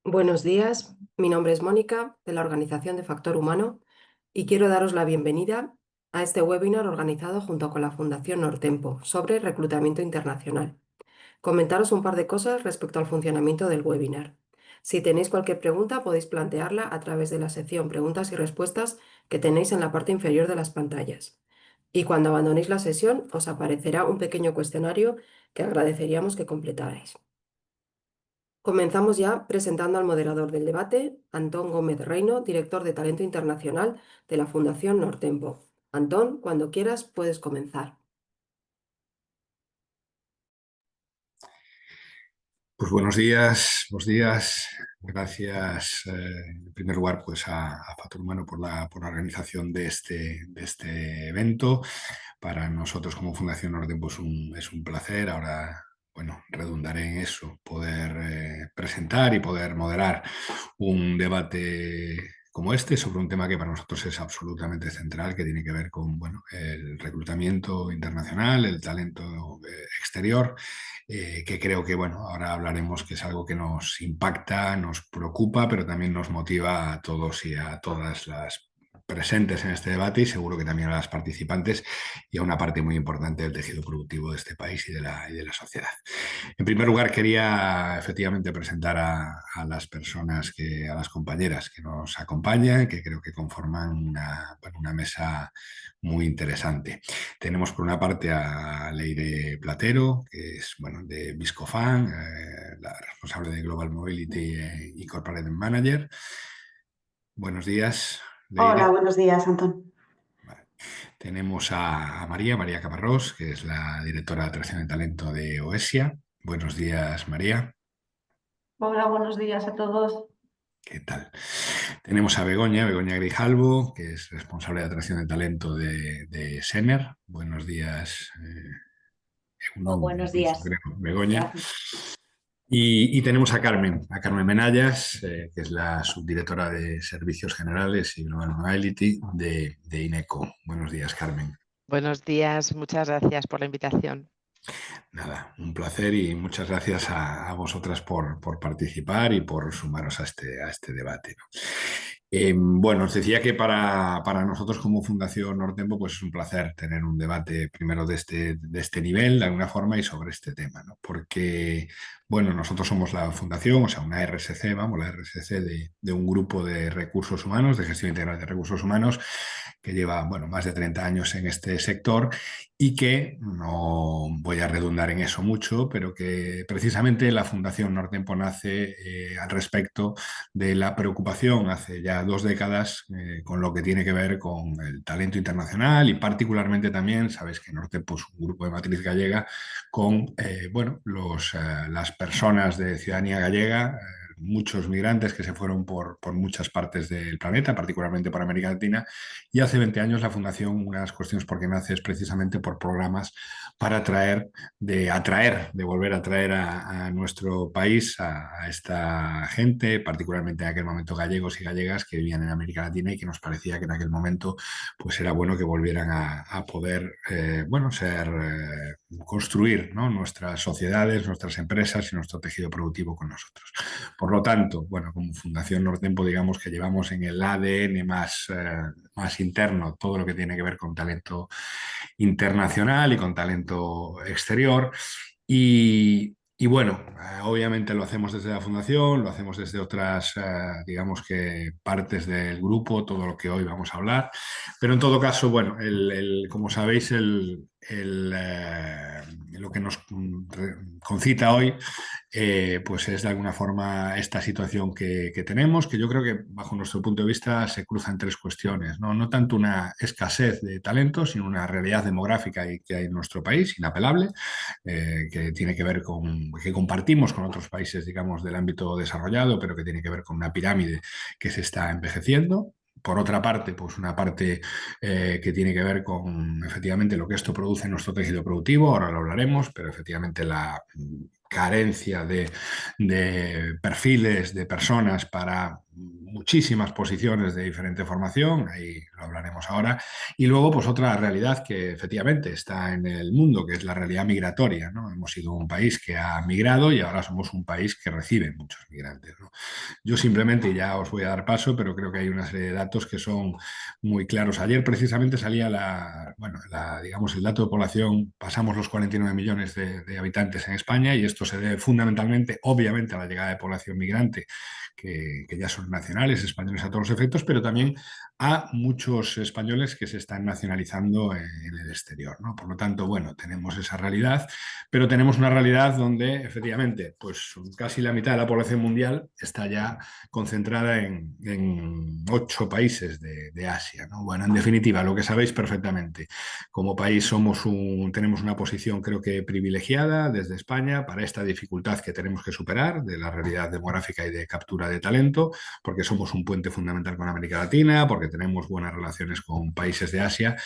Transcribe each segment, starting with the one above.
Buenos días, mi nombre es Mónica de la Organización de Factor Humano y quiero daros la bienvenida a este webinar organizado junto con la Fundación Nortempo sobre reclutamiento internacional. Comentaros un par de cosas respecto al funcionamiento del webinar. Si tenéis cualquier pregunta podéis plantearla a través de la sección preguntas y respuestas que tenéis en la parte inferior de las pantallas. Y cuando abandonéis la sesión os aparecerá un pequeño cuestionario que agradeceríamos que completarais. Comenzamos ya presentando al moderador del debate, Antón Gómez Reino, director de Talento Internacional de la Fundación Nortempo. Antón, cuando quieras puedes comenzar. Pues buenos días, buenos días. Gracias, en primer lugar, pues a Factor Humano por la organización de este evento. Para nosotros como Fundación Orden pues es un placer. Ahora, bueno, redundaré en eso, poder presentar y poder moderar un debate como este sobre un tema que para nosotros es absolutamente central, que tiene que ver con, bueno, el reclutamiento internacional, el talento exterior, que creo que, bueno, ahora hablaremos que es algo que nos impacta, nos preocupa, pero también nos motiva a todos y a todas las presentes en este debate y seguro que también a las participantes y a una parte muy importante del tejido productivo de este país y de la sociedad. En primer lugar, quería efectivamente presentar a las personas, a las compañeras que nos acompañan, que creo que conforman una mesa muy interesante. Tenemos por una parte a Leire Platero, que es bueno, de Viscofan, la responsable de Global Mobility y Corporate Manager. Buenos días, Hola, Leire. buenos días, Antón. Vale. Tenemos a María Caparrós, que es la directora de Atracción de Talento de OESIA. Buenos días, María. Hola, buenos días a todos. ¿Qué tal? Tenemos a Begoña Grijalvo, que es responsable de atracción de talento de Sener. Buenos días, un nombre, Buenos incluso, días. creo, Begoña. Gracias. Y tenemos a Carmen Menayas, que es la subdirectora de Servicios Generales y Global Mobility de INECO. Buenos días, Carmen. Buenos días, muchas gracias por la invitación. Nada, un placer y muchas gracias a vosotras por participar y por sumaros a este debate, ¿no? Bueno, os decía que para nosotros como Fundación Nortempo pues es un placer tener un debate primero de este nivel, de alguna forma, y sobre este tema, ¿no? Porque, bueno, nosotros somos la fundación, o sea, una RSC, vamos, la RSC de un grupo de recursos humanos, de gestión integral de recursos humanos, que lleva, bueno, más de 30 años en este sector y que, no voy a redundar en eso mucho, pero que precisamente la Fundación Nortempo nace al respecto de la preocupación hace ya 2 décadas con lo que tiene que ver con el talento internacional y particularmente también, sabes que Nortempo es un grupo de matriz gallega, con bueno, las personas de ciudadanía gallega, muchos migrantes que se fueron por muchas partes del planeta, particularmente por América Latina, y hace 20 años la Fundación, una de las cuestiones por qué nace es precisamente por programas para volver a traer a nuestro país a esta gente, particularmente en aquel momento gallegos y gallegas que vivían en América Latina y que nos parecía que en aquel momento pues era bueno que volvieran a poder bueno, construir, ¿no?, nuestras sociedades, nuestras empresas y nuestro tejido productivo con nosotros. Por lo tanto, bueno, como Fundación Nortempo, digamos que llevamos en el ADN más interno todo lo que tiene que ver con talento internacional y con talento exterior. Y bueno, obviamente lo hacemos desde la Fundación, lo hacemos desde otras, digamos que partes del grupo, todo lo que hoy vamos a hablar. Pero en todo caso, bueno, como sabéis, lo que nos concita hoy pues es de alguna forma esta situación que tenemos, que yo creo que bajo nuestro punto de vista se cruzan tres cuestiones, ¿no? No tanto una escasez de talento, sino una realidad demográfica que hay en nuestro país, inapelable, que tiene que ver que compartimos con otros países, digamos, del ámbito desarrollado, pero que tiene que ver con una pirámide que se está envejeciendo. Por otra parte, pues una parte que tiene que ver con efectivamente lo que esto produce en nuestro tejido productivo, ahora lo hablaremos, pero efectivamente la carencia de perfiles de personas para muchísimas posiciones de diferente formación, ahí lo hablaremos ahora, y luego pues otra realidad que efectivamente está en el mundo, que es la realidad migratoria, ¿no? Hemos sido un país que ha migrado y ahora somos un país que recibe muchos migrantes, ¿no? Yo simplemente, ya os voy a dar paso, pero creo que hay una serie de datos que son muy claros. Ayer precisamente salía digamos, el dato de población, pasamos los 49 millones de habitantes en España y esto se debe fundamentalmente, obviamente, a la llegada de población migrante, que ya son nacionales, españoles a todos los efectos, pero también a muchos españoles que se están nacionalizando en el exterior, ¿no? Por lo tanto, bueno, tenemos esa realidad, pero tenemos una realidad donde efectivamente, pues casi la mitad de la población mundial está ya concentrada en 8 países de Asia, ¿no? Bueno, en definitiva, lo que sabéis perfectamente, como país tenemos una posición creo que privilegiada desde España para esta dificultad que tenemos que superar de la realidad demográfica y de captura de talento, porque somos un puente fundamental con América Latina, porque tenemos buenas relaciones con países de Asia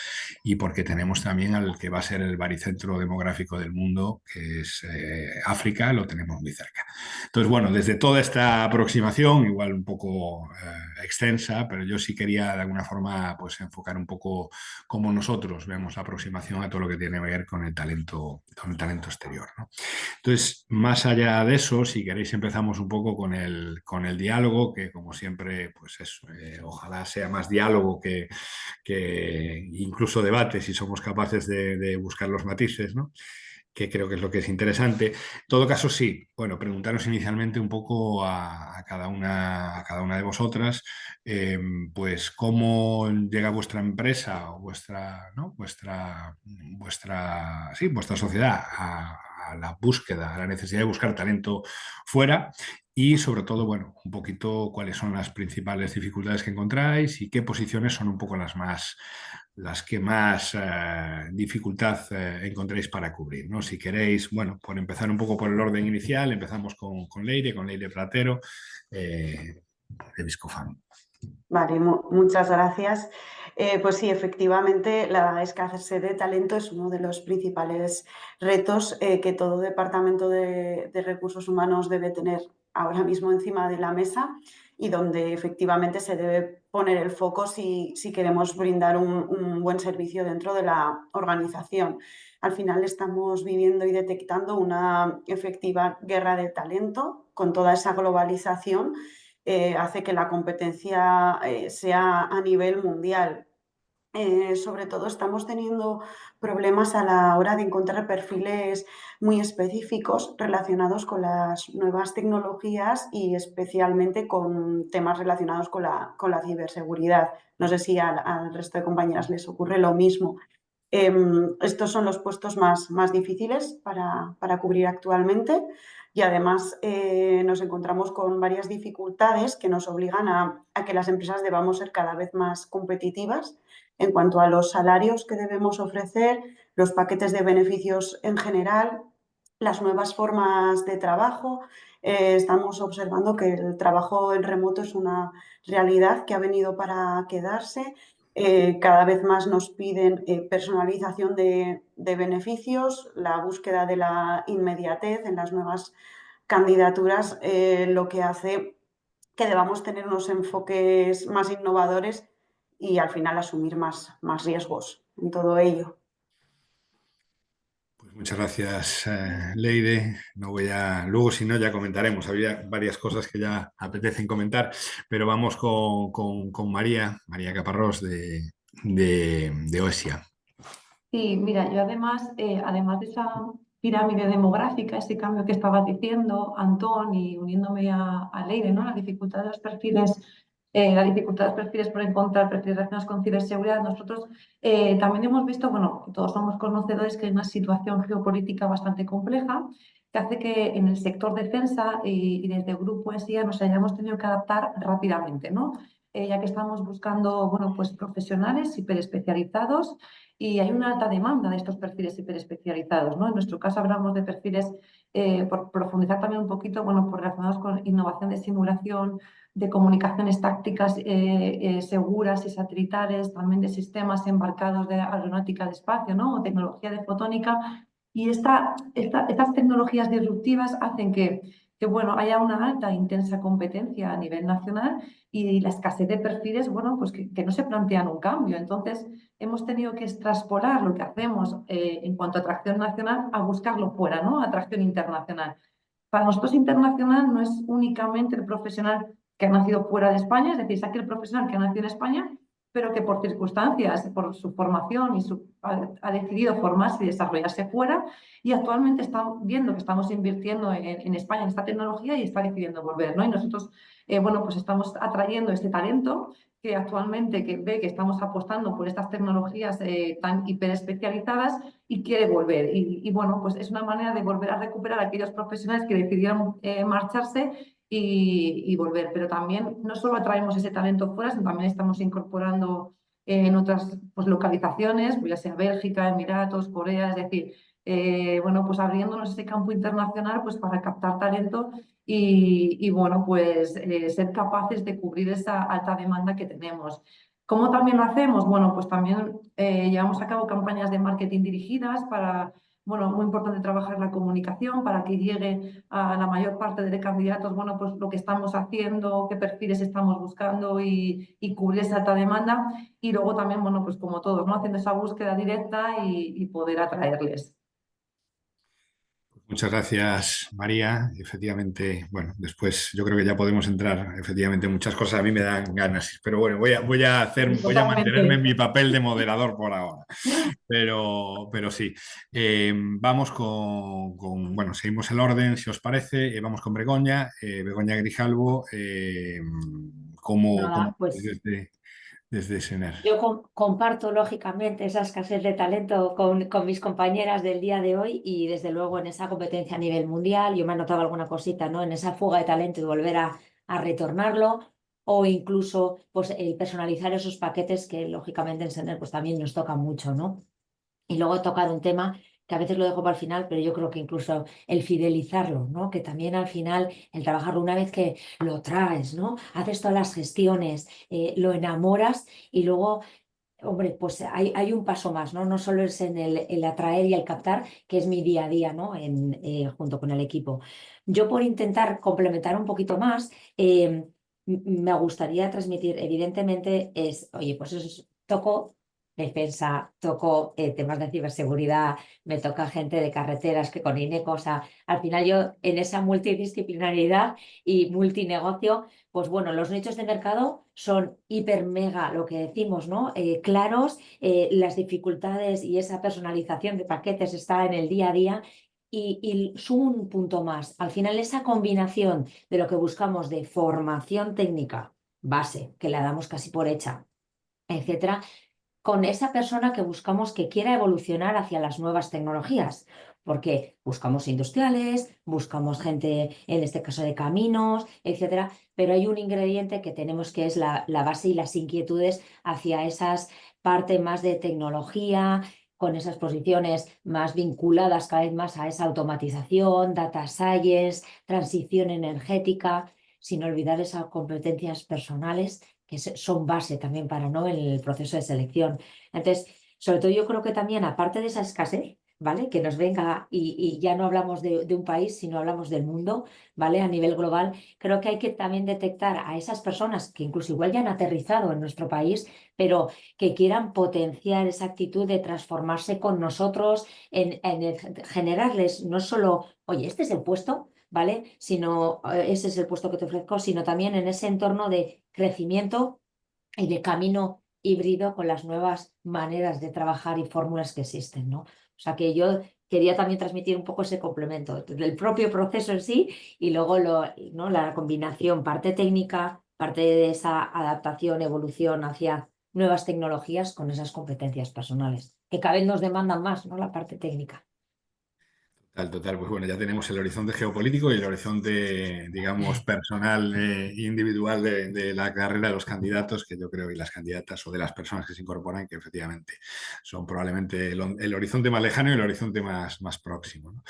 y porque tenemos también al que va a ser el baricentro demográfico del mundo, que es África, lo tenemos muy cerca. Entonces, bueno, desde toda esta aproximación, igual un poco extensa, pero yo sí quería de alguna forma pues enfocar un poco cómo nosotros vemos la aproximación a todo lo que tiene que ver con el talento exterior, ¿no? Entonces, más allá de eso, si queréis empezamos un poco con el diálogo, que como siempre, pues eso, ojalá sea más diálogo que incluso debate, si somos capaces de buscar los matices, ¿no? Que creo que es lo que es interesante. En todo caso, sí, bueno, preguntaros inicialmente un poco a cada una de vosotras, pues cómo llega vuestra empresa o ¿no? vuestra sociedad a la búsqueda, a la necesidad de buscar talento fuera y sobre todo, bueno, un poquito cuáles son las principales dificultades que encontráis y qué posiciones son un poco las que más dificultad encontréis para cubrir, ¿no? Si queréis, bueno, por empezar un poco por el orden inicial, empezamos con Leire Platero, de Viscofan. Vale, muchas gracias. Pues sí, efectivamente, la escasez de talento es uno de los principales retos que todo departamento de recursos humanos debe tener ahora mismo encima de la mesa y donde efectivamente se debe poner el foco si queremos brindar un buen servicio dentro de la organización. Al final estamos viviendo y detectando una efectiva guerra de talento con toda esa globalización. Hace que la competencia sea a nivel mundial. Sobre todo estamos teniendo problemas a la hora de encontrar perfiles muy específicos relacionados con las nuevas tecnologías y especialmente con temas relacionados con la ciberseguridad. No sé si al resto de compañeras les ocurre lo mismo. Estos son los puestos más difíciles para cubrir actualmente y además nos encontramos con varias dificultades que nos obligan a que las empresas debamos ser cada vez más competitivas en cuanto a los salarios que debemos ofrecer, los paquetes de beneficios en general, las nuevas formas de trabajo. Estamos observando que el trabajo en remoto es una realidad que ha venido para quedarse. Cada vez más nos piden personalización de beneficios, la búsqueda de la inmediatez en las nuevas candidaturas, lo que hace que debamos tener unos enfoques más innovadores y al final asumir más riesgos en todo ello. Pues muchas gracias, Leire. Luego, si no, ya comentaremos. Había varias cosas que ya apetecen comentar, pero vamos con María Caparrós de OESIA. Sí, mira, yo además de esa pirámide demográfica, ese cambio que estabas diciendo, Antón, y uniéndome a Leire, ¿no? La dificultad de los perfiles por encontrar perfiles relacionados con ciberseguridad. Nosotros también hemos visto, bueno, todos somos conocedores que hay una situación geopolítica bastante compleja que hace que en el sector defensa y desde el grupo ESIA nos hayamos tenido que adaptar rápidamente, ¿no? Ya que estamos buscando, bueno, pues profesionales hiperespecializados y hay una alta demanda de estos perfiles hiperespecializados, ¿no? En nuestro caso hablamos de perfiles, por profundizar también un poquito, bueno, pues relacionados con innovación de simulación, de comunicaciones tácticas seguras y satelitales, también de sistemas embarcados de aeronáutica de espacio, ¿no? O tecnología de fotónica. Y estas tecnologías disruptivas hacen que que bueno, haya una alta e intensa competencia a nivel nacional y la escasez de perfiles, bueno, pues que no se plantean un cambio. Entonces, hemos tenido que extraspolar lo que hacemos en cuanto a atracción nacional a buscarlo fuera, ¿no? Atracción internacional. Para nosotros internacional no es únicamente el profesional que ha nacido fuera de España, es decir, es aquel profesional que ha nacido en España, pero que por circunstancias, por su formación ha decidido formarse y desarrollarse fuera, y actualmente está viendo que estamos invirtiendo en España en esta tecnología y está decidiendo volver, ¿no? Y nosotros, bueno, pues estamos atrayendo este talento que actualmente que ve que estamos apostando por estas tecnologías tan hiperespecializadas y quiere volver. Y bueno, pues es una manera de volver a recuperar a aquellos profesionales que decidieron marcharse y volver. Pero también no solo atraemos ese talento fuera, sino también estamos incorporando en otras pues, localizaciones, pues ya sea Bélgica, Emiratos, Corea, es decir, bueno, pues abriéndonos ese campo internacional pues para captar talento y bueno, pues ser capaces de cubrir esa alta demanda que tenemos. ¿Cómo también lo hacemos? Bueno, pues también llevamos a cabo campañas de marketing dirigidas para, bueno, muy importante trabajar la comunicación para que llegue a la mayor parte de candidatos, bueno, pues lo que estamos haciendo, qué perfiles estamos buscando y cubrir esa alta demanda. Y luego también, bueno, pues como todos, ¿no? Haciendo esa búsqueda directa y poder atraerles. Muchas gracias, María. Efectivamente, bueno, después yo creo que ya podemos entrar efectivamente en muchas cosas. A mí me dan ganas, pero bueno, voy a mantenerme en Totalmente. mi papel de moderador por ahora. Pero sí. Vamos bueno, seguimos el orden, si os parece. Vamos con Begoña, Begoña Grijalvo. ¿Cómo Nada, pues desde Sener? yo comparto lógicamente esa escasez de talento con mis compañeras del día de hoy y desde luego en esa competencia a nivel mundial. Yo me he notado alguna cosita, ¿no? En esa fuga de talento y volver a retornarlo o incluso pues, personalizar esos paquetes que lógicamente en Sener pues también nos toca mucho, ¿no? Y luego he tocado un tema que a veces lo dejo para el final, pero yo creo que incluso el fidelizarlo, ¿no? Que también al final el trabajarlo una vez que lo traes, ¿no? Haces todas las gestiones, lo enamoras y luego, hombre, pues hay un paso más, ¿no? No solo es en el atraer y el captar, que es mi día a día, ¿no? Junto con el equipo. Yo por intentar complementar un poquito más, me gustaría transmitir, evidentemente, oye, pues toco defensa, toco temas de ciberseguridad, me toca gente de carreteras que con INECO, o sea, al final yo en esa multidisciplinariedad y multinegocio, pues bueno, los nichos de mercado son hiper mega, lo que decimos, ¿no? Claros, las dificultades y esa personalización de paquetes está en el día a día y sumo un punto más. Al final esa combinación de lo que buscamos de formación técnica base, que la damos casi por hecha, etcétera, con esa persona que buscamos que quiera evolucionar hacia las nuevas tecnologías, porque buscamos industriales, buscamos gente, en este caso de caminos, etcétera, pero hay un ingrediente que tenemos que es la base y las inquietudes hacia esas partes más de tecnología, con esas posiciones más vinculadas cada vez más a esa automatización, data science, transición energética, sin olvidar esas competencias personales que son base también para ¿no? el proceso de selección. Entonces, sobre todo yo creo que también, aparte de esa escasez, ¿vale? Que nos venga y ya no hablamos de un país, sino hablamos del mundo, ¿vale? A nivel global, creo que hay que también detectar a esas personas que incluso igual ya han aterrizado en nuestro país, pero que quieran potenciar esa actitud de transformarse con nosotros, en generarles no solo, oye, este es el puesto, ¿vale? Sino ese es el puesto que te ofrezco, sino también en ese entorno de crecimiento y de camino híbrido con las nuevas maneras de trabajar y fórmulas que existen, ¿no? O sea que yo quería también transmitir un poco ese complemento del propio proceso en sí y luego ¿no? La combinación, parte técnica, parte de esa adaptación, evolución hacia nuevas tecnologías con esas competencias personales, que cada vez nos demandan más, ¿no? La parte técnica. Total, pues bueno, ya tenemos el horizonte geopolítico y el horizonte, digamos, personal e individual de la carrera de los candidatos, que yo creo, y las candidatas o de las personas que se incorporan, que efectivamente son probablemente el horizonte más lejano y el horizonte más próximo, ¿no?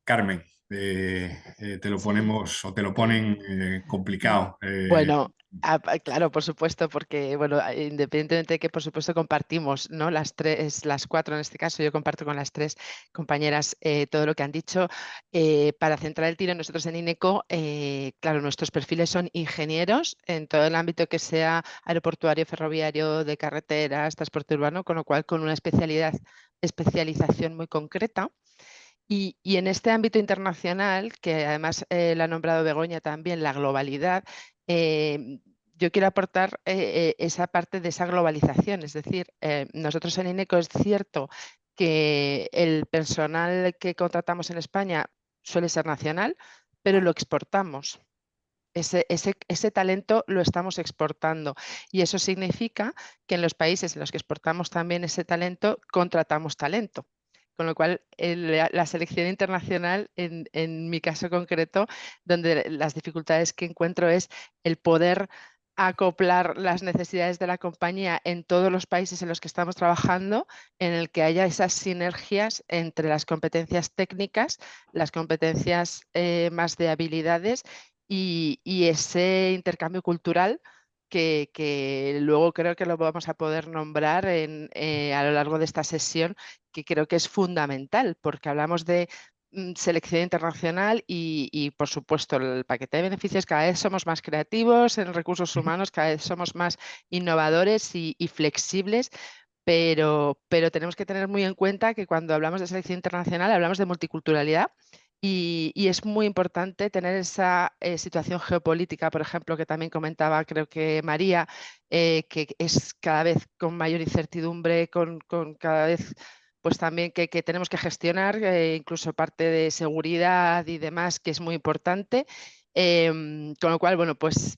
Carmen, te lo Sí. ponemos o te lo ponen complicado. Bueno, claro, por supuesto, porque bueno, independientemente de que por supuesto compartimos, ¿no? Las cuatro en este caso, yo comparto con las tres compañeras todo lo que han dicho. Para centrar el tiro, nosotros en INECO, claro, nuestros perfiles son ingenieros en todo el ámbito que sea aeroportuario, ferroviario, de carreteras, transporte urbano, con lo cual con una especialización muy concreta. Y en este ámbito internacional, que además lo ha nombrado Begoña también, la globalidad, yo quiero aportar esa parte de esa globalización. Es decir, nosotros en INECO es cierto que el personal que contratamos en España suele ser nacional, pero lo exportamos. Ese talento lo estamos exportando y eso significa que en los países en los que exportamos también ese talento, contratamos talento. Con lo cual, la selección internacional, en mi caso concreto, donde las dificultades que encuentro es el poder acoplar las necesidades de la compañía en todos los países en los que estamos trabajando, en el que haya esas sinergias entre las competencias técnicas, las competencias más de habilidades y ese intercambio cultural que luego creo que lo vamos a poder nombrar a lo largo de esta sesión, que creo que es fundamental, porque hablamos de selección internacional y, por supuesto, el paquete de beneficios. Cada vez somos más creativos en recursos humanos, cada vez somos más innovadores y flexibles. Pero tenemos que tener muy en cuenta que cuando hablamos de selección internacional hablamos de multiculturalidad y es muy importante tener esa situación geopolítica, por ejemplo, que también comentaba, creo que María, que es cada vez con mayor incertidumbre, con cada vez pues también que tenemos que gestionar, incluso parte de seguridad y demás, que es muy importante. Con lo cual, bueno, pues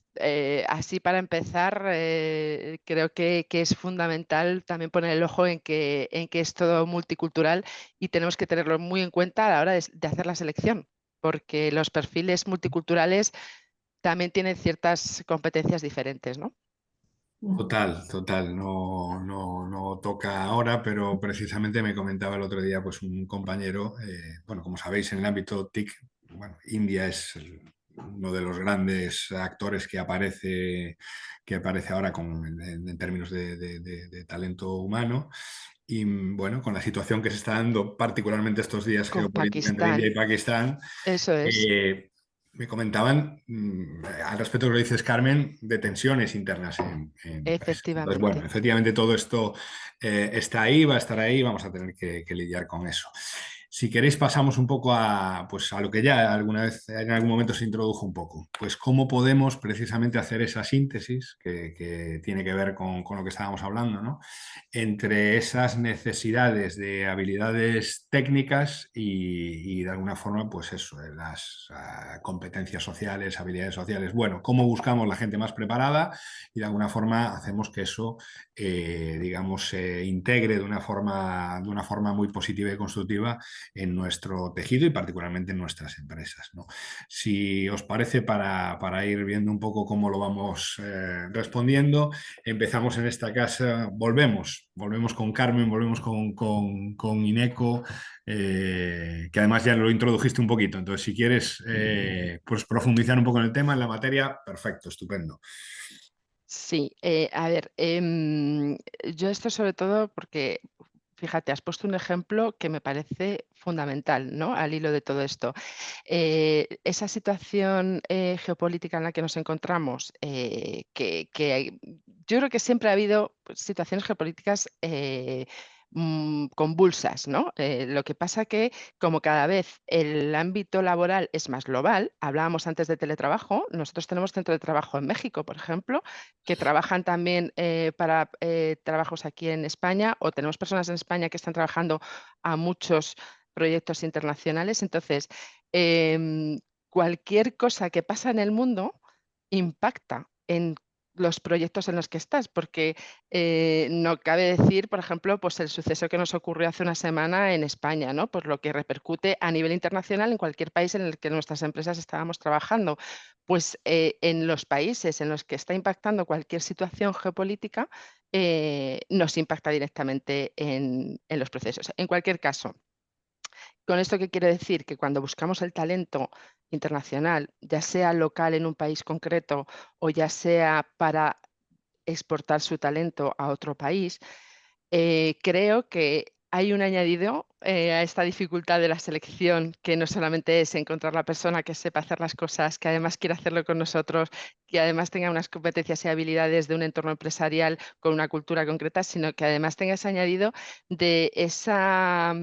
así para empezar, creo que es fundamental también poner el ojo en que es todo multicultural y tenemos que tenerlo muy en cuenta a la hora de hacer la selección, porque los perfiles multiculturales también tienen ciertas competencias diferentes, ¿no? Total, total. No toca ahora, pero precisamente me comentaba el otro día pues un compañero, bueno, como sabéis, en el ámbito TIC, bueno, India es uno de los grandes actores que aparece ahora en términos de talento humano. Y bueno, con la situación que se está dando, particularmente estos días Con geopolítica entre India y Pakistán, Pakistán, eso es, me comentaban, al respecto de lo que dices, Carmen, de tensiones internas en empresas. Entonces, bueno, efectivamente. efectivamente todo esto está ahí, va a estar ahí, vamos a tener que lidiar con eso. Si queréis pasamos un poco pues a lo que ya alguna vez, en algún momento se introdujo un poco, pues cómo podemos precisamente hacer esa síntesis que tiene que ver con lo que estábamos hablando, ¿no? Entre esas necesidades de habilidades técnicas y de alguna forma, pues eso, las competencias sociales, habilidades sociales. Bueno, cómo buscamos la gente más preparada y de alguna forma hacemos que eso, digamos, se integre de una forma muy positiva y constructiva en nuestro tejido y particularmente en nuestras empresas, ¿no? Si os parece, para ir viendo un poco cómo lo vamos respondiendo, empezamos en esta casa, volvemos con Carmen, volvemos con INECO, que además ya lo introdujiste un poquito. Entonces, si quieres pues profundizar un poco en el tema, en la materia, perfecto, estupendo. Sí, a ver, yo esto sobre todo porque, fíjate, has puesto un ejemplo que me parece fundamental, ¿no? Al hilo de todo esto. Esa situación geopolítica en la que nos encontramos, que yo creo que siempre ha habido pues, situaciones geopolíticas convulsas, ¿no? Lo que pasa que como cada vez el ámbito laboral es más global, hablábamos antes de teletrabajo, nosotros tenemos centro de trabajo en México, por ejemplo, que trabajan también para trabajos aquí en España, o tenemos personas en España que están trabajando a muchos proyectos internacionales. Entonces, cualquier cosa que pasa en el mundo impacta en los proyectos en los que estás, porque no cabe decir, por ejemplo, pues el suceso que nos ocurrió hace una semana en España, ¿no? Por lo que repercute a nivel internacional en cualquier país en el que nuestras empresas estábamos trabajando. Pues en los países en los que está impactando cualquier situación geopolítica, nos impacta directamente en los procesos. En cualquier caso, ¿Con esto qué quiero decir? Que cuando buscamos el talento internacional, ya sea local en un país concreto o ya sea para exportar su talento a otro país, creo que hay un añadido a esta dificultad de la selección, que no solamente es encontrar la persona que sepa hacer las cosas, que además quiera hacerlo con nosotros, que además tenga unas competencias y habilidades de un entorno empresarial con una cultura concreta, sino que además tenga ese añadido de esa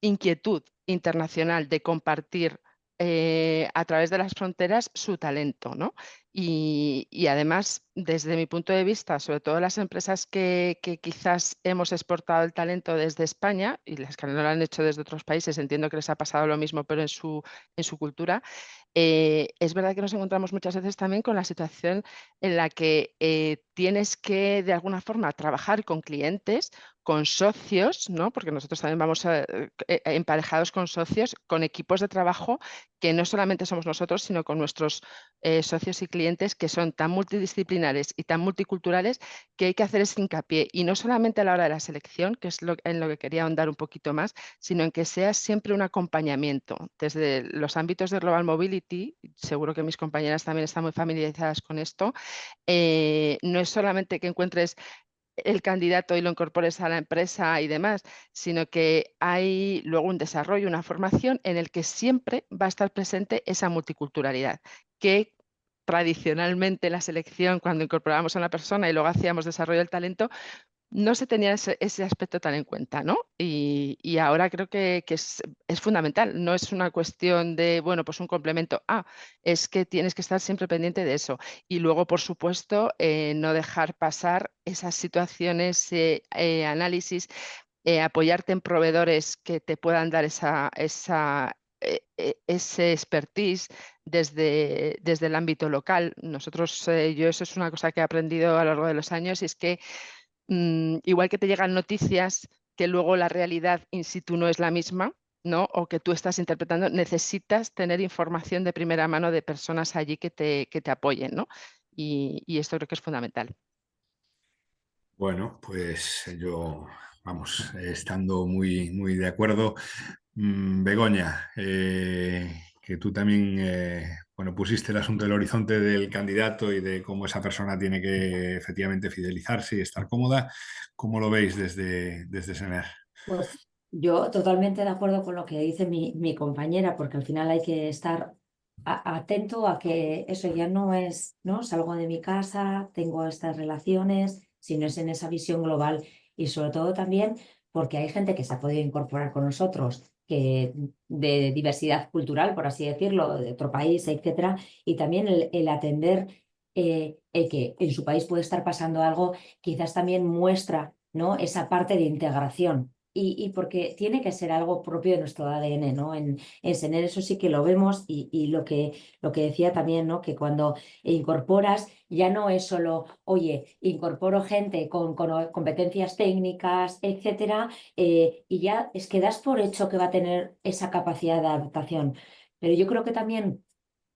inquietud internacional de compartir a través de las fronteras su talento, ¿no? Y además, desde mi punto de vista, sobre todo las empresas que quizás hemos exportado el talento desde España y las que no lo han hecho desde otros países, entiendo que les ha pasado lo mismo, pero en su cultura, es verdad que nos encontramos muchas veces también con la situación en la que tienes que, de alguna forma, trabajar con clientes, con socios, ¿no? Porque nosotros también vamos emparejados con socios, con equipos de trabajo que no solamente somos nosotros, sino con nuestros socios y clientes que son tan multidisciplinares y tan multiculturales que hay que hacer ese hincapié. Y no solamente a la hora de la selección, que es en lo que quería ahondar un poquito más, sino en que sea siempre un acompañamiento. Desde los ámbitos de Global Mobility, seguro que mis compañeras también están muy familiarizadas con esto, no es solamente que encuentres el candidato y lo incorpores a la empresa y demás, sino que hay luego un desarrollo, una formación en el que siempre va a estar presente esa multiculturalidad, que tradicionalmente en la selección, cuando incorporábamos a una persona y luego hacíamos desarrollo del talento, no se tenía ese aspecto tan en cuenta, ¿no? Y ahora creo que es fundamental, no es una cuestión de, bueno, pues un complemento, es que tienes que estar siempre pendiente de eso. Y luego, por supuesto, no dejar pasar esas situaciones, análisis, apoyarte en proveedores que te puedan dar ese expertise desde el ámbito local. Nosotros, yo eso es una cosa que he aprendido a lo largo de los años, y es que igual que te llegan noticias que luego la realidad in situ no es la misma, ¿no? O que tú estás interpretando, necesitas tener información de primera mano de personas allí que te apoyen, ¿no? Y esto creo que es fundamental. Bueno, pues yo, vamos, estando muy, muy de acuerdo. Begoña, que tú también, bueno, pusiste el asunto del horizonte del candidato y de cómo esa persona tiene que efectivamente fidelizarse y estar cómoda. ¿Cómo lo veis desde Sener? Pues yo totalmente de acuerdo con lo que dice mi compañera, porque al final hay que estar atento a que eso ya no es, ¿no? Salgo de mi casa, tengo estas relaciones, sino es en esa visión global. Y sobre todo también porque hay gente que se ha podido incorporar con nosotros, que de diversidad cultural, por así decirlo, de otro país, etcétera, y también el atender el que en su país puede estar pasando algo, quizás también muestra, ¿no? Esa parte de integración. Y porque tiene que ser algo propio de nuestro ADN, ¿no? En Sener eso sí que lo vemos y lo que decía también, ¿no? Que cuando incorporas ya no es solo, oye, incorporo gente con competencias técnicas, etcétera, y ya es que das por hecho que va a tener esa capacidad de adaptación. Pero yo creo que también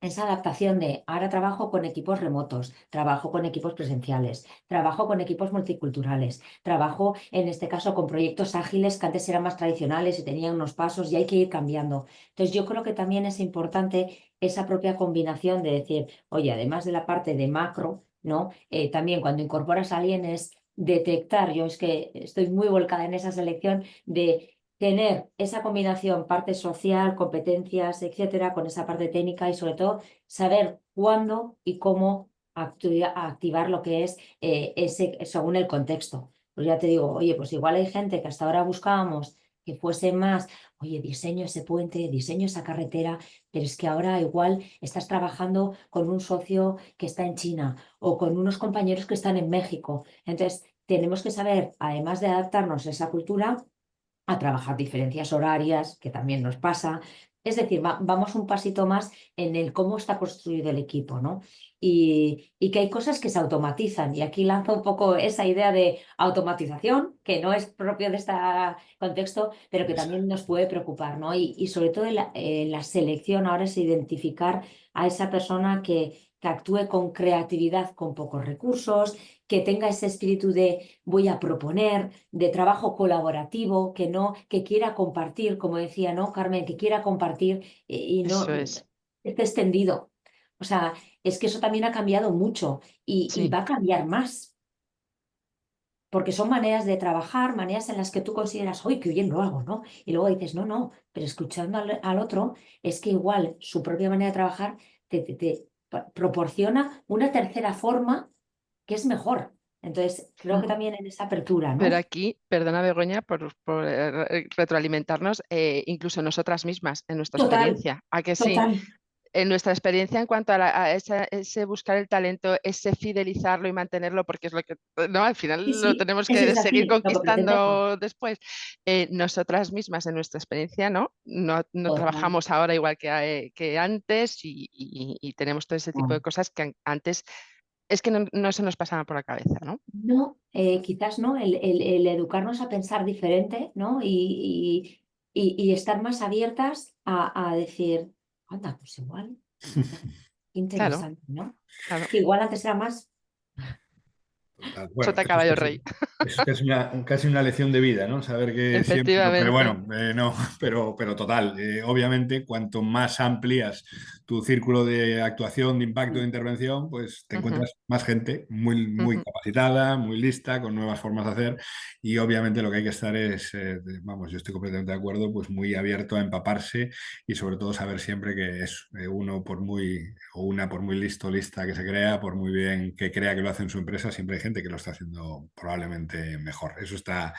esa adaptación de ahora trabajo con equipos remotos, trabajo con equipos presenciales, trabajo con equipos multiculturales, trabajo en este caso con proyectos ágiles que antes eran más tradicionales y tenían unos pasos y hay que ir cambiando. Entonces yo creo que también es importante esa propia combinación de decir, oye, además de la parte de macro, ¿no? También cuando incorporas a alguien es detectar, yo es que estoy muy volcada en esa selección de tener esa combinación, parte social, competencias, etcétera, con esa parte técnica y sobre todo saber cuándo y cómo activar lo que es ese según el contexto. Pues ya te digo, oye, pues igual hay gente que hasta ahora buscábamos que fuese más, oye, diseño ese puente, diseño esa carretera, pero es que ahora igual estás trabajando con un socio que está en China o con unos compañeros que están en México. Entonces, tenemos que saber, además de adaptarnos a esa cultura, a trabajar diferencias horarias, que también nos pasa. Es decir, vamos un pasito más en el cómo está construido el equipo, ¿no? y que hay cosas que se automatizan. Y aquí lanzo un poco esa idea de automatización, que no es propio de este contexto, pero que también nos puede preocupar, ¿no? Y sobre todo la selección ahora es identificar a esa persona que actúe con creatividad, con pocos recursos, que tenga ese espíritu de voy a proponer, de trabajo colaborativo, que quiera compartir, como decía, ¿no, Carmen? Que quiera compartir y no Eso es. esté extendido. O sea, es que eso también ha cambiado mucho y Sí. va a cambiar más. Porque son maneras de trabajar, maneras en las que tú consideras, uy, qué bien lo hago, ¿no? Y luego dices, no, no, pero escuchando al otro, es que igual su propia manera de trabajar te proporciona una tercera forma que es mejor. Entonces, creo que también en esa apertura, Pero ¿no? aquí, perdona Begoña por retroalimentarnos, incluso nosotras mismas, en nuestra Total, experiencia. ¿A que sí? total. En nuestra experiencia en cuanto a ese buscar el talento, ese fidelizarlo y mantenerlo, porque es lo que, ¿no? Al Sí, final lo sí, tenemos eso que es seguir así, lo que pretendemos. conquistando después. Nosotras mismas, en nuestra experiencia, no Total. trabajamos ahora igual que antes y tenemos todo ese tipo de Claro. cosas que antes es que no se nos pasaban por la cabeza, ¿no? No, quizás no, el educarnos a pensar diferente, ¿no? Y estar más abiertas a decir, anda, pues igual, qué Claro, interesante, ¿no? claro. Que igual antes era más. Total. Bueno, Sota eso caballo rey. es casi una lección de vida, ¿no? Saber que siempre, pero Efectivamente. bueno, no, pero total, obviamente, cuanto más amplias tu círculo de actuación, de impacto, de intervención, pues te Ujú, encuentras más gente muy ujú. capacitada, muy lista, con nuevas formas de hacer y obviamente lo que hay que estar es, vamos, yo estoy completamente de acuerdo, pues muy abierto a empaparse y sobre todo saber siempre que es uno por muy o una por muy lista que se crea, por muy bien que crea que lo hace en su empresa, siempre hay gente que lo está haciendo probablemente mejor. Eso está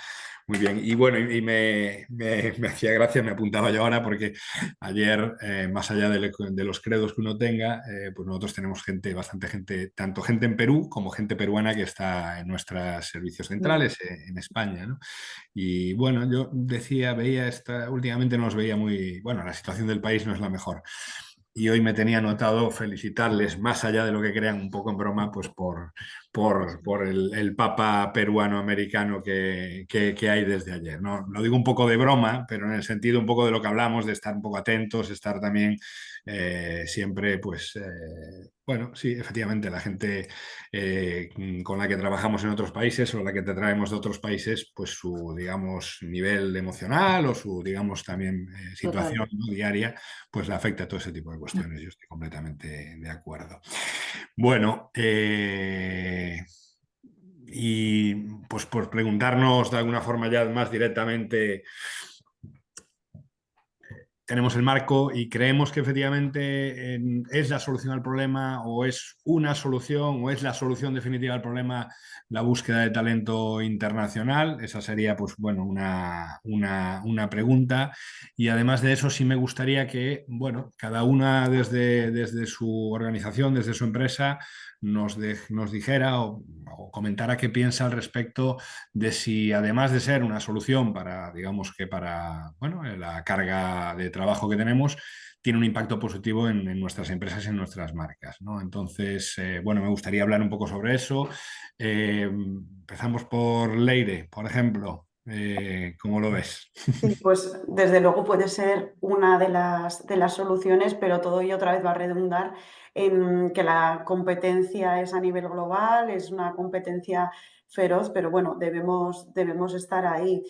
muy bien. Y bueno, me hacía gracia, me apuntaba yo ahora, porque ayer, más allá de los credos que uno tenga, pues nosotros tenemos bastante gente, tanto gente en Perú como gente peruana que está en nuestros servicios centrales en España, ¿no? Y bueno, yo últimamente nos veía muy, bueno, la situación del país no es la mejor. Y hoy me tenía anotado felicitarles, más allá de lo que crean, un poco en broma, pues por el Papa peruano-americano que hay desde ayer, ¿no? Lo digo un poco de broma, pero en el sentido un poco de lo que hablamos, de estar un poco atentos, estar también siempre, pues, bueno, sí, efectivamente, la gente con la que trabajamos en otros países o la que te traemos de otros países, pues su, digamos, nivel emocional o su, digamos, también Total. situación, ¿no?, diaria, pues le afecta a todo ese tipo de cuestiones. Yo estoy completamente de acuerdo. Bueno, y pues por preguntarnos de alguna forma ya más directamente, tenemos el marco y creemos que efectivamente es la solución al problema o es una solución o es la solución definitiva al problema la búsqueda de talento internacional. Esa sería, pues bueno, una pregunta. Y además de eso, sí me gustaría que, bueno, cada una desde su organización, desde su empresa, nos dijera o comentara qué piensa al respecto de si además de ser una solución para, digamos que para, bueno, la carga de trabajo que tenemos, tiene un impacto positivo en nuestras empresas y en nuestras marcas, ¿no? Entonces, bueno, me gustaría hablar un poco sobre eso. Empezamos por Leire, por ejemplo. ¿Cómo lo ves? Sí, pues desde luego puede ser una de las soluciones, pero todo ello otra vez va a redundar en que la competencia es a nivel global, es una competencia feroz, pero bueno, debemos estar ahí.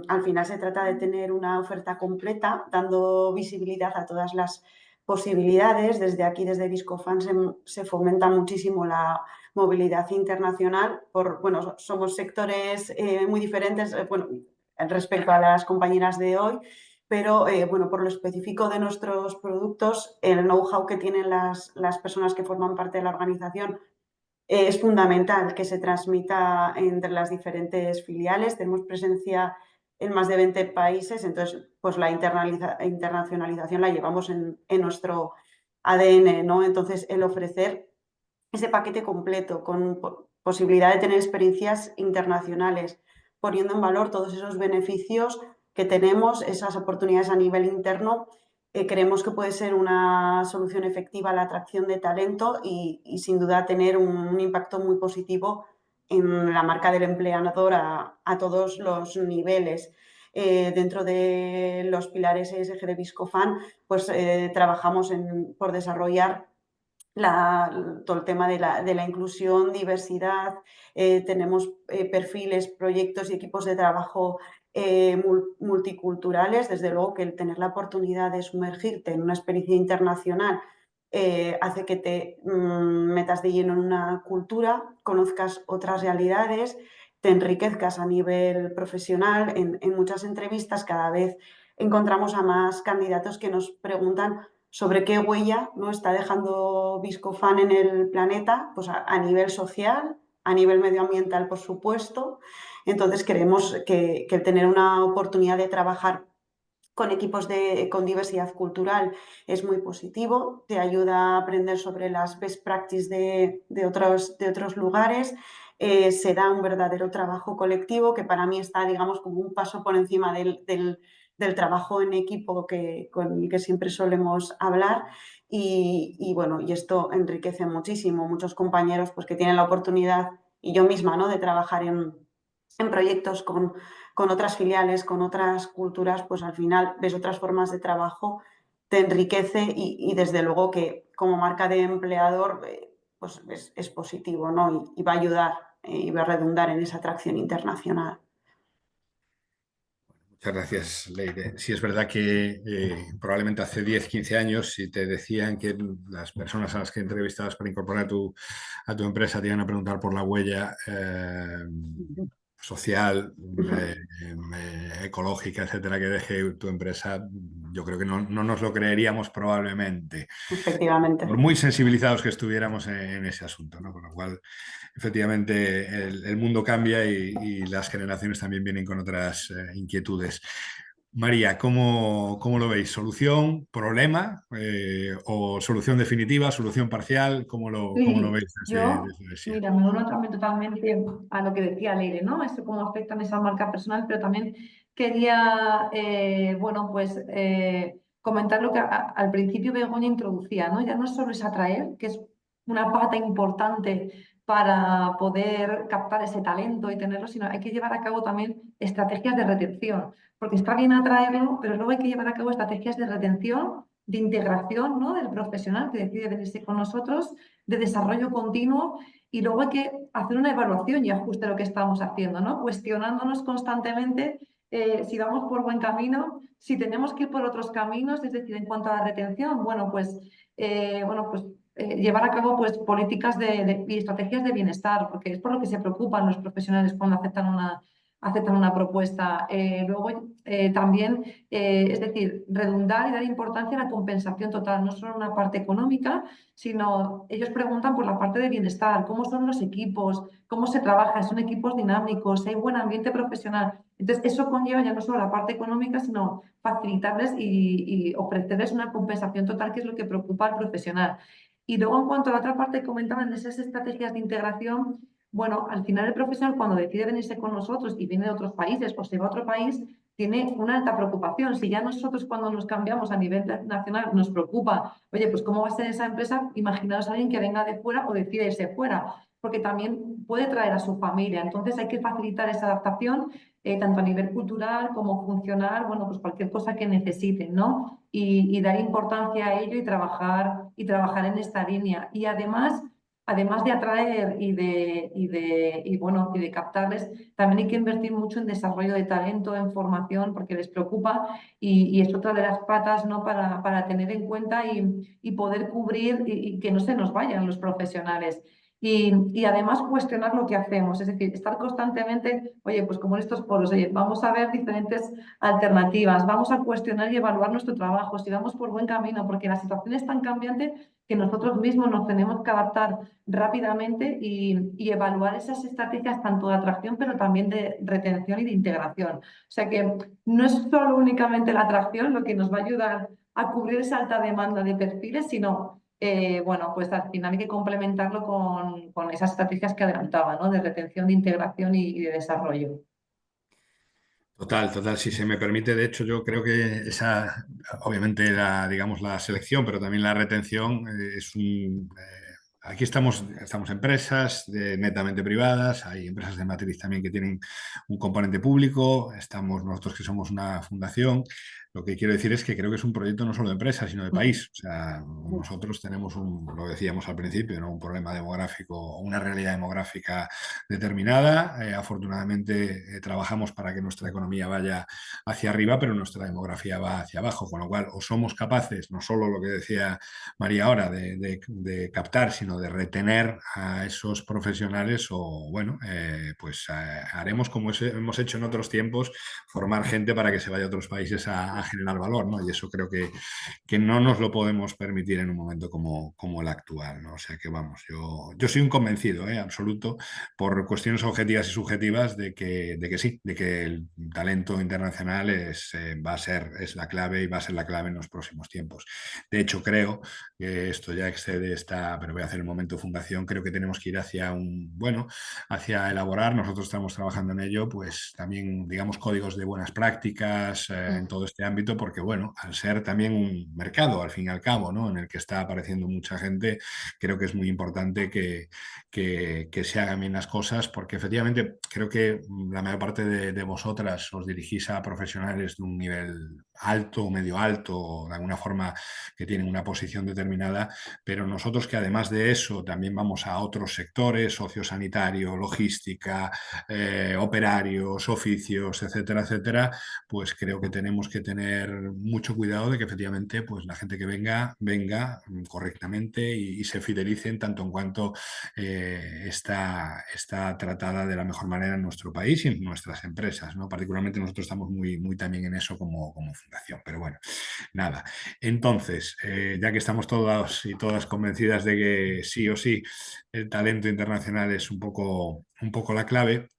Al final se trata de tener una oferta completa, dando visibilidad a todas las posibilidades. Desde aquí, desde Viscofan, se fomenta muchísimo la movilidad internacional. Bueno, somos sectores muy diferentes. Bueno, respecto a las compañeras de hoy, pero bueno, por lo específico de nuestros productos, el know-how que tienen las personas que forman parte de la organización es fundamental que se transmita entre las diferentes filiales. Tenemos presencia en más de 20 países, entonces pues la internacionalización la llevamos en nuestro ADN, ¿no? Entonces el ofrecer ese paquete completo con posibilidad de tener experiencias internacionales, poniendo en valor todos esos beneficios que tenemos, esas oportunidades a nivel interno, creemos que puede ser una solución efectiva a la atracción de talento y sin duda tener un impacto muy positivo en la marca del empleador a todos los niveles. Dentro de los pilares ESG de Viscofan, pues trabajamos por desarrollar todo el tema de la inclusión, diversidad, tenemos perfiles, proyectos y equipos de trabajo multiculturales. Desde luego que el tener la oportunidad de sumergirte en una experiencia internacional hace que te metas de lleno en una cultura, conozcas otras realidades, te enriquezcas a nivel profesional. En muchas entrevistas cada vez encontramos a más candidatos que nos preguntan sobre qué huella, ¿no?, está dejando Viscofan en el planeta, pues a nivel social, a nivel medioambiental, por supuesto. Entonces creemos que el tener una oportunidad de trabajar con equipos con diversidad cultural es muy positivo, te ayuda a aprender sobre las best practices de otros lugares, se da un verdadero trabajo colectivo que para mí está, digamos, como un paso por encima del trabajo en equipo con el que siempre solemos hablar y bueno, y esto enriquece muchísimo. Muchos compañeros pues, que tienen la oportunidad, y yo misma, ¿no?, de trabajar en proyectos con otras filiales, con otras culturas, pues al final ves otras formas de trabajo, te enriquece y desde luego que como marca de empleador pues es positivo, ¿no? Y va a ayudar y va a redundar en esa atracción internacional. Muchas gracias, Leire. Sí, es verdad que probablemente hace 10, 15 años, si te decían que las personas a las que entrevistabas para incorporar a tu empresa te iban a preguntar por la huella social, ecológica, etcétera, que deje tu empresa, yo creo que no nos lo creeríamos probablemente, Efectivamente. por muy sensibilizados que estuviéramos en ese asunto, ¿no? Con lo cual, efectivamente, el mundo cambia y las generaciones también vienen con otras inquietudes. María, ¿cómo lo veis? ¿Solución, problema o solución definitiva, solución parcial? ¿Cómo lo Sí, veis yo, desde ESIA? mira, me uno también totalmente a lo que decía Leire, ¿no? Esto cómo afecta en esa marca personal, pero también quería, bueno, pues comentar lo que al principio Begoña introducía, ¿no? Ya no solo es atraer, que es una pata importante para poder captar ese talento y tenerlo, sino hay que llevar a cabo también estrategias de retención, porque está bien atraerlo, pero luego hay que llevar a cabo estrategias de retención, de integración, ¿no?, del profesional que decide venirse con nosotros, de desarrollo continuo, y luego hay que hacer una evaluación y ajuste de lo que estamos haciendo, ¿no? Cuestionándonos constantemente si vamos por buen camino, si tenemos que ir por otros caminos, es decir, en cuanto a la retención, bueno, pues llevar a cabo pues, políticas y estrategias de bienestar, porque es por lo que se preocupan los profesionales cuando aceptan una propuesta. Luego también, es decir, redundar y dar importancia a la compensación total, no solo una parte económica, sino ellos preguntan por la parte de bienestar, cómo son los equipos, cómo se trabaja, son equipos dinámicos, hay buen ambiente profesional. Entonces, eso conlleva ya no solo la parte económica, sino facilitarles y ofrecerles una compensación total, que es lo que preocupa al profesional. Y luego, en cuanto a la otra parte que comentaban, esas estrategias de integración, bueno, al final el profesional cuando decide venirse con nosotros y viene de otros países o se va a otro país, tiene una alta preocupación. Si ya nosotros cuando nos cambiamos a nivel nacional nos preocupa, oye, pues cómo va a ser esa empresa, imaginaos a alguien que venga de fuera o decide irse fuera, porque también puede traer a su familia. Entonces hay que facilitar esa adaptación, tanto a nivel cultural como funcional, bueno, pues cualquier cosa que necesiten, ¿no? Y dar importancia a ello y trabajar en esta línea. Y además de atraer y de captarles, también hay que invertir mucho en desarrollo de talento, en formación, porque les preocupa y es otra de las patas, ¿no?, para tener en cuenta y poder cubrir y que no se nos vayan los profesionales. Y además cuestionar lo que hacemos, es decir, estar constantemente, oye, pues como en estos foros, oye, vamos a ver diferentes alternativas, vamos a cuestionar y evaluar nuestro trabajo, si vamos por buen camino, porque la situación es tan cambiante que nosotros mismos nos tenemos que adaptar rápidamente y evaluar esas estrategias tanto de atracción, pero también de retención y de integración. O sea que no es solo únicamente la atracción lo que nos va a ayudar a cubrir esa alta demanda de perfiles, sino, bueno, pues al final hay que complementarlo con esas estrategias que adelantaba, ¿no?, de retención, de integración y de desarrollo. Total, total. Si se me permite, de hecho, yo creo que esa, obviamente, digamos, la selección, pero también la retención es un. Aquí estamos empresas netamente privadas, hay empresas de matriz también que tienen un componente público, estamos nosotros que somos una fundación. Lo que quiero decir es que creo que es un proyecto no solo de empresa, sino de país. O sea, nosotros tenemos lo decíamos al principio, ¿no? Un problema demográfico, una realidad demográfica determinada. Afortunadamente trabajamos para que nuestra economía vaya hacia arriba, pero nuestra demografía va hacia abajo, con lo cual o somos capaces, no solo lo que decía María ahora, de captar, sino de retener a esos profesionales o, bueno, pues haremos como hemos hecho en otros tiempos, formar gente para que se vaya a otros países a generar valor, ¿no? Y eso creo que no nos lo podemos permitir en un momento como el actual, ¿no? O sea que vamos, yo soy un convencido, absoluto, por cuestiones objetivas y subjetivas, de que sí, de que el talento internacional es la clave y va a ser la clave en los próximos tiempos. De hecho, creo que esto ya excede pero voy a hacer el momento fundación, creo que tenemos que ir hacia elaborar, nosotros estamos trabajando en ello, pues también, digamos, códigos de buenas prácticas en todo este ámbito, porque, bueno, al ser también un mercado, al fin y al cabo, ¿no? En el que está apareciendo mucha gente, creo que es muy importante que se hagan bien las cosas, porque efectivamente creo que la mayor parte de vosotras os dirigís a profesionales de un nivel alto o medio alto, o de alguna forma que tienen una posición determinada, pero nosotros que además de eso también vamos a otros sectores, sociosanitario, logística, operarios, oficios, etcétera, etcétera, pues creo que tenemos que tener mucho cuidado de que efectivamente pues la gente que venga correctamente y se fidelice en tanto en cuanto está tratada de la mejor manera en nuestro país y en nuestras empresas, ¿no? Particularmente nosotros estamos muy también en eso como fundación, pero bueno, nada. Entonces, ya que estamos todos y todas convencidas de que sí o sí el talento internacional es un poco la clave,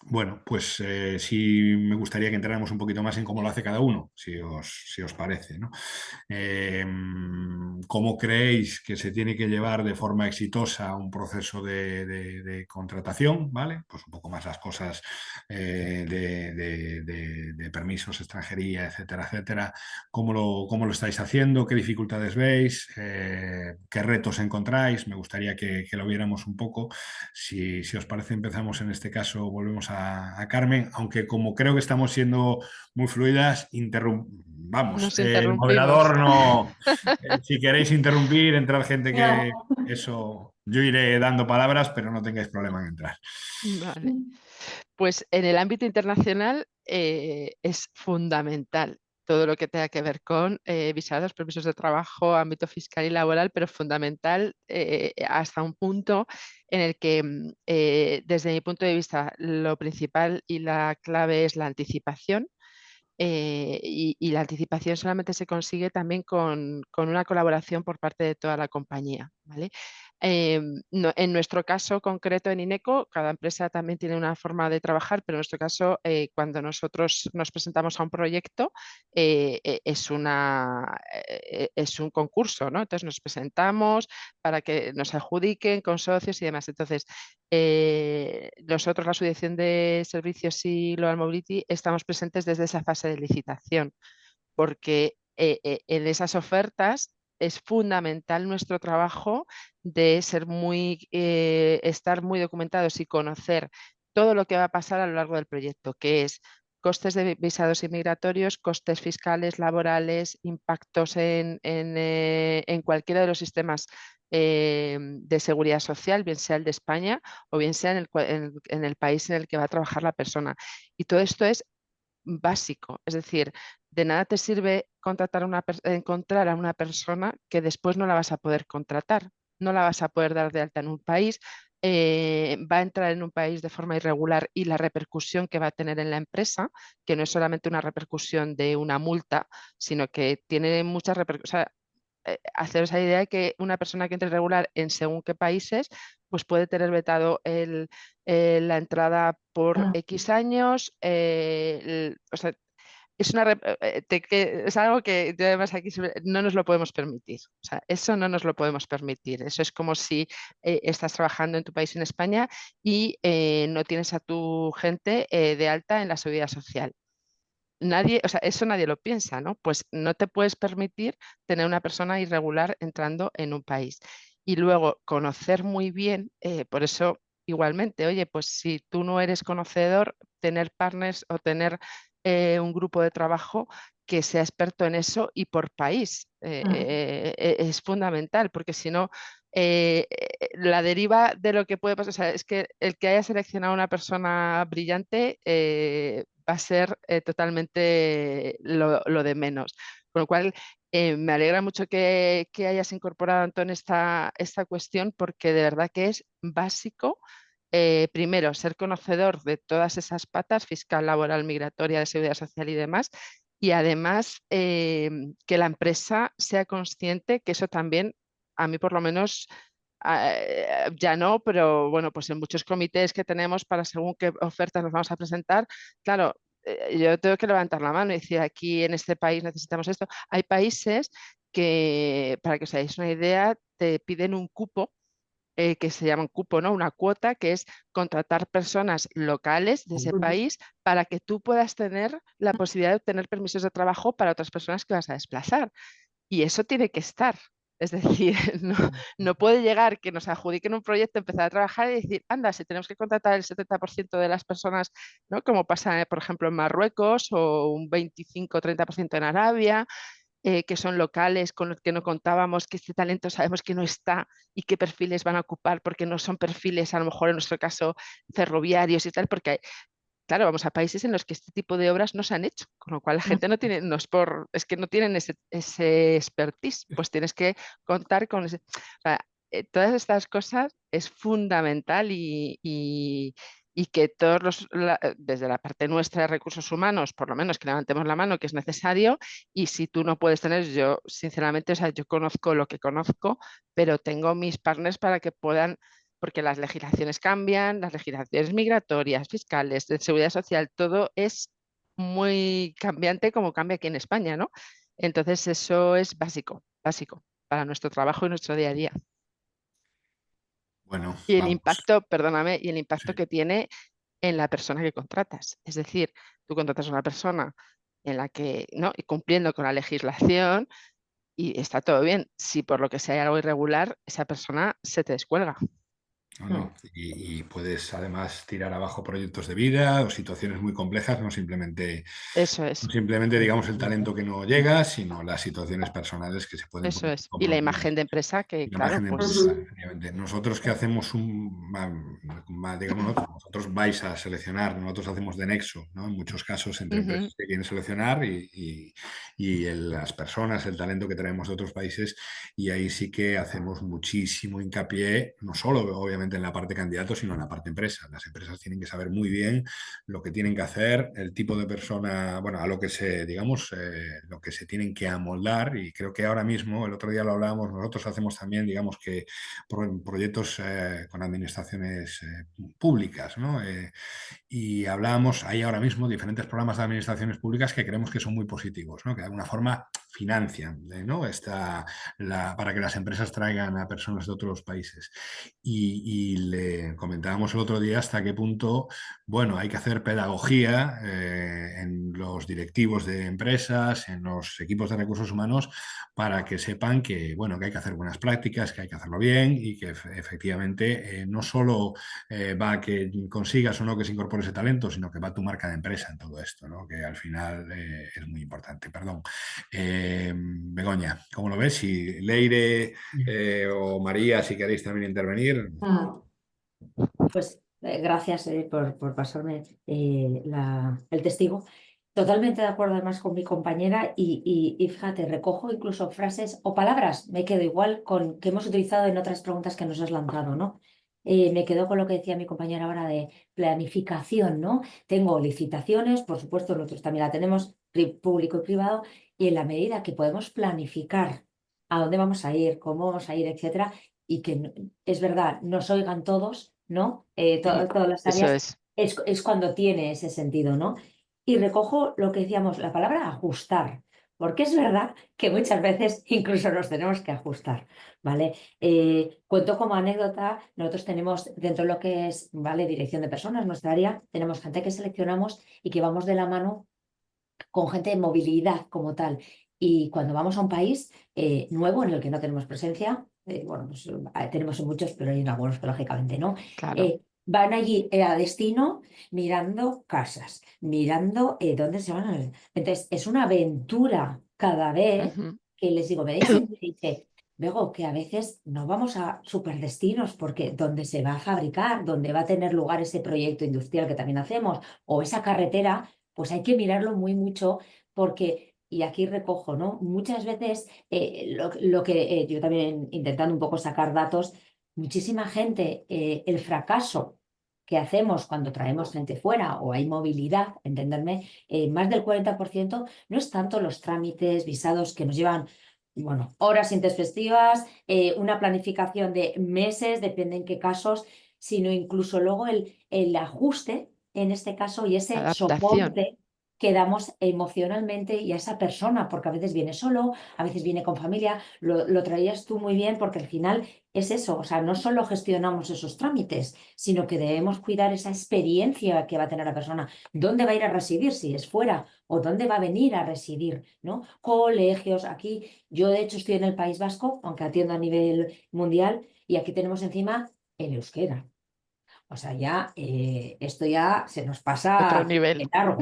bueno, pues sí me gustaría que entráramos un poquito más en cómo lo hace cada uno, si os parece, ¿no? Eh, ¿Cómo creéis que se tiene que llevar de forma exitosa un proceso de contratación? ¿Vale? Pues un poco más las cosas de permisos, extranjería, etcétera, etcétera. ¿Cómo lo estáis haciendo? ¿Qué dificultades veis? ¿Qué retos encontráis? Me gustaría que lo viéramos un poco. Si os parece, empezamos en este caso, volvemos a Carmen, aunque como creo que estamos siendo muy fluidas, vamos, Nos el interrumpimos. moderador no, si queréis interrumpir, entrar gente que No. eso, yo iré dando palabras, pero no tengáis problema en entrar. Vale. Pues en el ámbito internacional es fundamental todo lo que tenga que ver con visados, permisos de trabajo, ámbito fiscal y laboral, pero fundamental hasta un punto en el que, desde mi punto de vista, lo principal y la clave es la anticipación. Y la anticipación solamente se consigue también con una colaboración por parte de toda la compañía, ¿vale? En nuestro caso concreto en INECO, cada empresa también tiene una forma de trabajar, pero en nuestro caso, cuando nosotros nos presentamos a un proyecto, es un concurso, ¿no? Entonces nos presentamos para que nos adjudiquen con socios y demás. Entonces, nosotros, la Asociación de Servicios y Global Mobility, estamos presentes desde esa fase de licitación, porque en esas ofertas es fundamental nuestro trabajo de estar muy documentados y conocer todo lo que va a pasar a lo largo del proyecto, que es costes de visados inmigratorios, costes fiscales, laborales, impactos en cualquiera de los sistemas de seguridad social, bien sea el de España o bien sea en el país en el que va a trabajar la persona. Y todo esto es básico, es decir, de nada te sirve encontrar a una persona que después no la vas a poder contratar, no la vas a poder dar de alta en un país, va a entrar en un país de forma irregular y la repercusión que va a tener en la empresa, que no es solamente una repercusión de una multa, sino que tiene muchas repercusiones. Haceros la idea de que una persona que entre irregular en según qué países, pues puede tener vetado la entrada por X años. O sea, es algo que yo además aquí no nos lo podemos permitir. O sea, eso no nos lo podemos permitir. Eso es como si estás trabajando en tu país, en España, y no tienes a tu gente de alta en la seguridad social. nadie, o sea, eso nadie lo piensa, ¿no? Pues no te puedes permitir tener una persona irregular entrando en un país. Y luego conocer muy bien, por eso igualmente, oye, pues si tú no eres conocedor, tener partners o tener un grupo de trabajo que sea experto en eso y por país es fundamental, porque si no, la deriva de lo que puede pasar, o sea, es que el que haya seleccionado una persona brillante va a ser totalmente lo de menos. Con lo cual, me alegra mucho que hayas incorporado, Antón, esta cuestión, porque de verdad que es básico. Primero, ser conocedor de todas esas patas, fiscal, laboral, migratoria, de seguridad social y demás, y además que la empresa sea consciente que eso también, a mí por lo menos, ya no, pero bueno, pues en muchos comités que tenemos para según qué ofertas nos vamos a presentar, claro, yo tengo que levantar la mano y decir, aquí en este país necesitamos esto. Hay países que, para que os hagáis una idea, te piden un cupo que se llama un cupo, ¿no? Una cuota, que es contratar personas locales de ese país para que tú puedas tener la posibilidad de obtener permisos de trabajo para otras personas que vas a desplazar. Y eso tiene que estar. Es decir, no puede llegar que nos adjudiquen un proyecto, empezar a trabajar y decir, anda, si tenemos que contratar el 70% de las personas, ¿no? Como pasa, por ejemplo, en Marruecos o un 25-30% en Arabia, que son locales con los que no contábamos, que este talento sabemos que no está y qué perfiles van a ocupar, porque no son perfiles, a lo mejor en nuestro caso, ferroviarios y tal, porque, claro, vamos a países en los que este tipo de obras no se han hecho, con lo cual la gente no tiene, no es por, es que no tienen ese expertise, pues tienes que contar con ese. O sea, todas estas cosas es fundamental y que todos desde la parte nuestra de recursos humanos, por lo menos que levantemos la mano, que es necesario, y si tú no puedes tener, yo sinceramente, o sea, yo conozco lo que conozco, pero tengo mis partners para que puedan, porque las legislaciones cambian, las legislaciones migratorias, fiscales, de seguridad social, todo es muy cambiante como cambia aquí en España, ¿no? Entonces eso es básico, básico para nuestro trabajo y nuestro día a día. Bueno, Y el vamos. impacto, perdóname, y el impacto Sí. que tiene en la persona que contratas. Es decir, tú contratas a una persona en la que, ¿no? Y cumpliendo con la legislación y está todo bien. Si por lo que sea hay algo irregular, esa persona se te descuelga. No, no. Y puedes además tirar abajo proyectos de vida o situaciones muy complejas, no simplemente, Eso es, digamos, el talento que no llega, sino las situaciones personales que se pueden eso poner es. Y la compromiso. imagen de empresa que, La claro, imagen de pues empresa, efectivamente. Nosotros que hacemos digamos, ¿no? Vosotros vais a seleccionar, nosotros hacemos de nexo, ¿no? En muchos casos entre empresas que quieren seleccionar y las personas, el talento que traemos de otros países, y ahí sí que hacemos muchísimo hincapié, no solo obviamente en la parte candidato, sino en la parte empresa. Las empresas tienen que saber muy bien lo que tienen que hacer, el tipo de persona, bueno, a lo que se, digamos, lo que se tienen que amoldar, y creo que ahora mismo, el otro día lo hablábamos, nosotros hacemos también, digamos que proyectos con administraciones públicas, ¿no? Y hablábamos, hay ahora mismo diferentes programas de administraciones públicas que creemos que son muy positivos, ¿no? Que de alguna forma financian, ¿no? Para que las empresas traigan a personas de otros países. Y le comentábamos el otro día hasta qué punto, bueno, hay que hacer pedagogía en los directivos de empresas, en los equipos de recursos humanos, para que sepan que, bueno, que hay que hacer buenas prácticas, que hay que hacerlo bien y que efectivamente no solo va a que consigas o no que se incorpore ese talento, sino que va tu marca de empresa en todo esto, ¿no? Que al final es muy importante. Perdón. Begoña, ¿cómo lo ves? Si Leire o María, si queréis también intervenir. Pues gracias por pasarme el testigo. Totalmente de acuerdo además con mi compañera y fíjate, recojo incluso frases o palabras, me quedo igual con que hemos utilizado en otras preguntas que nos has lanzado, ¿no? Me quedo con lo que decía mi compañera ahora de planificación, ¿no? Tengo licitaciones, por supuesto, nosotros también la tenemos, público y privado, y en la medida que podemos planificar a dónde vamos a ir, cómo vamos a ir, etcétera, y que es verdad, nos oigan todos, ¿no? Todas las eso áreas, es. es cuando tiene ese sentido, ¿no? Y recojo lo que decíamos, la palabra ajustar, porque es verdad que muchas veces incluso nos tenemos que ajustar, ¿vale? Cuento como anécdota, nosotros tenemos dentro de lo que es, ¿vale? Dirección de personas, nuestra área, tenemos gente que seleccionamos y que vamos de la mano con gente de movilidad como tal. Y cuando vamos a un país nuevo en el que no tenemos presencia, bueno, pues tenemos en muchos, pero hay en algunos que lógicamente no, Claro. van allí a destino mirando casas, mirando dónde se van a... Entonces, es una aventura cada vez Ujú. que les digo, me dicen, dice, Bego, que a veces no vamos a superdestinos porque donde se va a fabricar, donde va a tener lugar ese proyecto industrial que también hacemos, o esa carretera, pues hay que mirarlo muy mucho porque, y aquí recojo, ¿no? Muchas veces lo que yo también intentando un poco sacar datos, muchísima gente, el fracaso que hacemos cuando traemos gente fuera o hay movilidad, entenderme, más del 40% no es tanto los trámites, visados que nos llevan, bueno, horas intempestivas, una planificación de meses, depende en qué casos, sino incluso luego el ajuste, en este caso, y ese Adaptación. soporte que damos emocionalmente y a esa persona, porque a veces viene solo, a veces viene con familia, lo traías tú muy bien, porque al final es eso, o sea, no solo gestionamos esos trámites, sino que debemos cuidar esa experiencia que va a tener la persona, dónde va a ir a residir, si es fuera, o dónde va a venir a residir, ¿no? Colegios, aquí, yo de hecho estoy en el País Vasco, aunque atiendo a nivel mundial, y aquí tenemos encima el euskera. O sea, ya esto ya se nos Otro pasa nivel. de largo,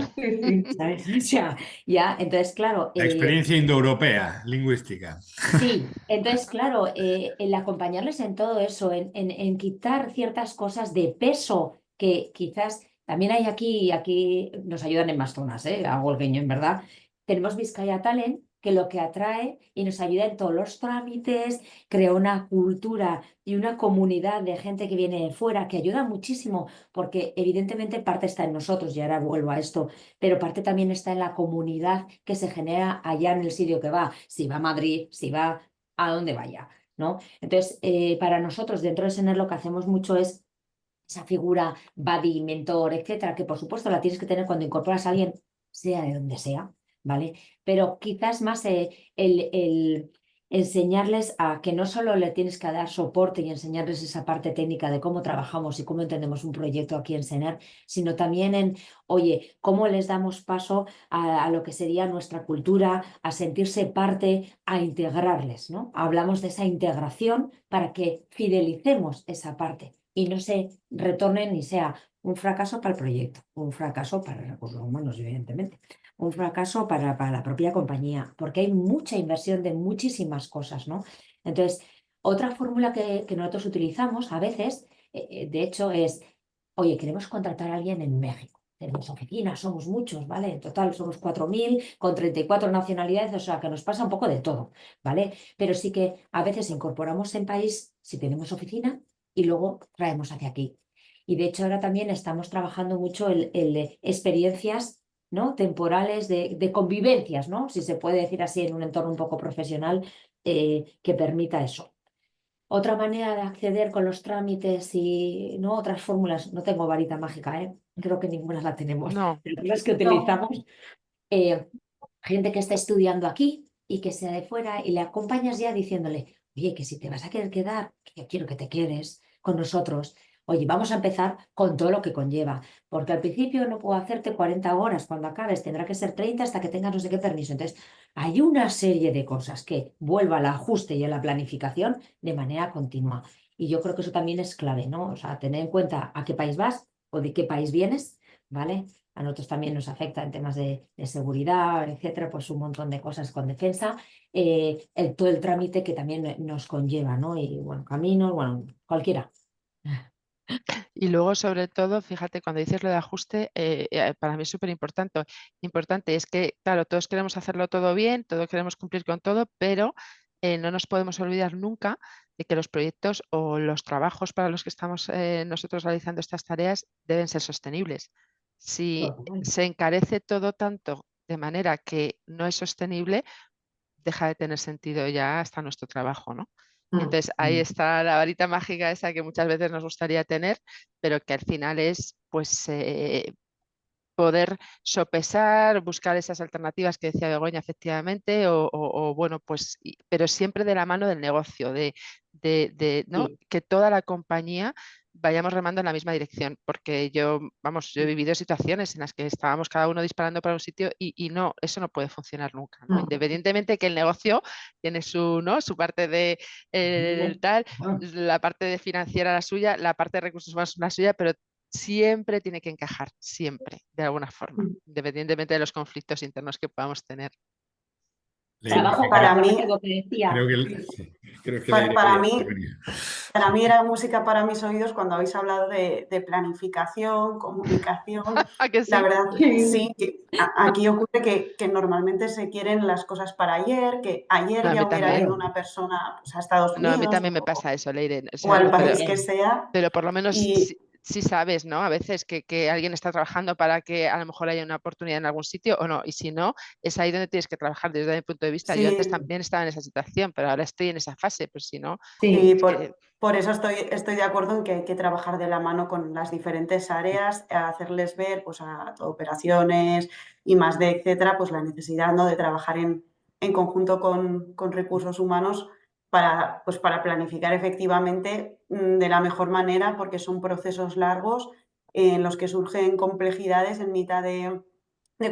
¿sabes? O sea, ya, entonces, claro, La experiencia indoeuropea, lingüística. sí, entonces, claro, el acompañarles en todo eso, en quitar ciertas cosas de peso que quizás también hay aquí nos ayudan en más zonas, a Huelgueño, en verdad. Tenemos Vizcaya Talent, que lo que atrae y nos ayuda en todos los trámites, crea una cultura y una comunidad de gente que viene de fuera, que ayuda muchísimo, porque evidentemente parte está en nosotros, y ahora vuelvo a esto, pero parte también está en la comunidad que se genera allá en el sitio que va, si va a Madrid, si va a donde vaya, ¿no? Entonces, para nosotros dentro de Sener lo que hacemos mucho es esa figura buddy, mentor, etcétera, que por supuesto la tienes que tener cuando incorporas a alguien, sea de donde sea, ¿vale? Pero quizás más el enseñarles a que no solo le tienes que dar soporte y enseñarles esa parte técnica de cómo trabajamos y cómo entendemos un proyecto aquí en Sener, sino también en, oye, cómo les damos paso a lo que sería nuestra cultura, a sentirse parte, a integrarles, ¿no? Hablamos de esa integración para que fidelicemos esa parte y no se retornen ni sea un fracaso para el proyecto, un fracaso para recursos humanos, evidentemente, un fracaso para la propia compañía, porque hay mucha inversión de muchísimas cosas, ¿no? Entonces, otra fórmula que nosotros utilizamos a veces, de hecho, es, oye, queremos contratar a alguien en México. Tenemos oficinas, somos muchos, ¿vale? En total somos 4.000 con 34 nacionalidades, o sea que nos pasa un poco de todo, ¿vale? Pero sí que a veces incorporamos en país si tenemos oficina y luego traemos hacia aquí. Y de hecho ahora también estamos trabajando mucho el experiencias, ¿no? Temporales de convivencias, ¿no? Si se puede decir así en un entorno un poco profesional que permita eso. Otra manera de acceder con los trámites y no otras fórmulas, no tengo varita mágica, ¿eh? Creo que ninguna la tenemos, No. pero las que No. utilizamos, gente que está estudiando aquí y que sea de fuera y le acompañas ya diciéndole, oye, que si te vas a querer quedar, que yo quiero que te quedes con nosotros. Oye, vamos a empezar con todo lo que conlleva, porque al principio no puedo hacerte 40 horas, cuando acabes tendrá que ser 30 hasta que tengas no sé qué permiso. Entonces, hay una serie de cosas que vuelvo al ajuste y a la planificación de manera continua. Y yo creo que eso también es clave, ¿no? O sea, tener en cuenta a qué país vas o de qué país vienes, ¿vale? A nosotros también nos afecta en temas de seguridad, etcétera, pues un montón de cosas con defensa, todo el trámite que también nos conlleva, ¿no? Y bueno, caminos, bueno, cualquiera. Y luego, sobre todo, fíjate, cuando dices lo de ajuste, para mí es súper importante. Importante es que, claro, todos queremos hacerlo todo bien, todos queremos cumplir con todo, pero no nos podemos olvidar nunca de que los proyectos o los trabajos para los que estamos nosotros realizando estas tareas deben ser sostenibles. Si Total. se encarece todo tanto de manera que no es sostenible, deja de tener sentido ya hasta nuestro trabajo, ¿no? Entonces ahí está la varita mágica esa que muchas veces nos gustaría tener, pero que al final es pues poder sopesar, buscar esas alternativas que decía Begoña efectivamente, o, bueno, pues, pero siempre de la mano del negocio, ¿no? Sí, Que toda la compañía vayamos remando en la misma dirección, porque yo he vivido situaciones en las que estábamos cada uno disparando para un sitio y no, eso no puede funcionar nunca, ¿no? No. Independientemente que el negocio tiene su parte de tal, la parte de financiera la suya, la parte de recursos humanos la suya, pero siempre tiene que encajar, siempre, de alguna forma, independientemente de los conflictos internos que podamos tener. Trabajo Para mí, colaborativo que decía. Creo que Leire para quería mí, intervenir. para mí era música para mis oídos cuando habéis hablado de planificación, comunicación. ¿A que sí? La verdad, sí, que aquí ocurre que normalmente se quieren las cosas para ayer, que ayer No, a ya mí hubiera también. ido una persona pues, a Estados No, a mí Unidos también me pasa eso, Leire. O o sea, al pero, país que sea. pero por lo menos Y sí sabes, ¿no? A veces que alguien está trabajando para que a lo mejor haya una oportunidad en algún sitio o no. Y si no, es ahí donde tienes que trabajar desde mi punto de vista. Yo antes sí, también estaba en esa situación, pero ahora estoy en esa fase. Pues si no, sí, es que por eso estoy de acuerdo en que hay que trabajar de la mano con las diferentes áreas, hacerles ver pues, a operaciones y más de etcétera, pues la necesidad, ¿no?, de trabajar en conjunto con recursos humanos pues, para planificar efectivamente de la mejor manera, porque son procesos largos en los que surgen complejidades en mitad de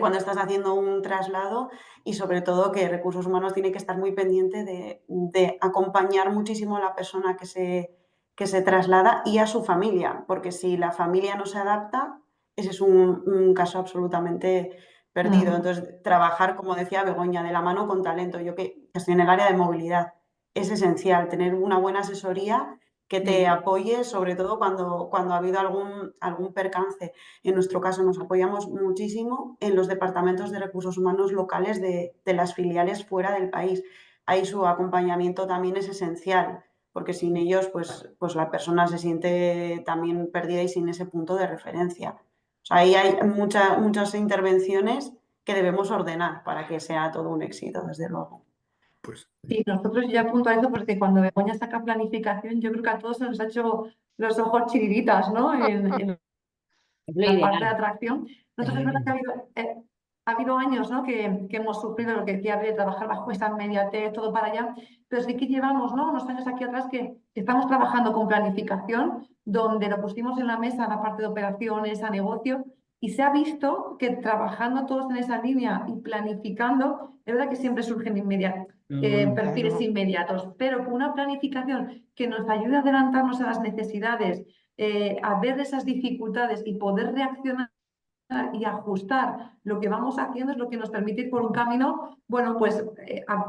cuando estás haciendo un traslado y sobre todo que recursos humanos tiene que estar muy pendiente de acompañar muchísimo a la persona que se traslada y a su familia, porque si la familia no se adapta, ese es un caso absolutamente perdido. Entonces, trabajar, como decía Begoña, de la mano con talento. Yo que estoy en el área de movilidad, es esencial tener una buena asesoría que te apoye, sobre todo cuando ha habido algún percance. En nuestro caso nos apoyamos muchísimo en los departamentos de recursos humanos locales de las filiales fuera del país. Ahí su acompañamiento también es esencial, porque sin ellos pues la persona se siente también perdida y sin ese punto de referencia. O sea, ahí hay muchas intervenciones que debemos ordenar para que sea todo un éxito, desde luego. Pues, Sí, nosotros ya puntualizo porque cuando Begoña saca planificación, yo creo que a todos se nos ha hecho los ojos chiribitas, ¿no? En Es lo la parte de ideal. atracción. Nosotros es verdad que ha habido años, ¿no?, que hemos sufrido lo que decía, de trabajar bajo esta inmediatez, todo para allá, pero sí que llevamos, ¿no?, unos años aquí atrás que estamos trabajando con planificación, donde lo pusimos en la mesa, la parte de operaciones, a negocio, y se ha visto que trabajando todos en esa línea y planificando, es verdad que siempre surgen perfiles claro. inmediatos, pero con una planificación que nos ayude a adelantarnos a las necesidades, a ver esas dificultades y poder reaccionar y ajustar lo que vamos haciendo es lo que nos permite ir por un camino, bueno, pues,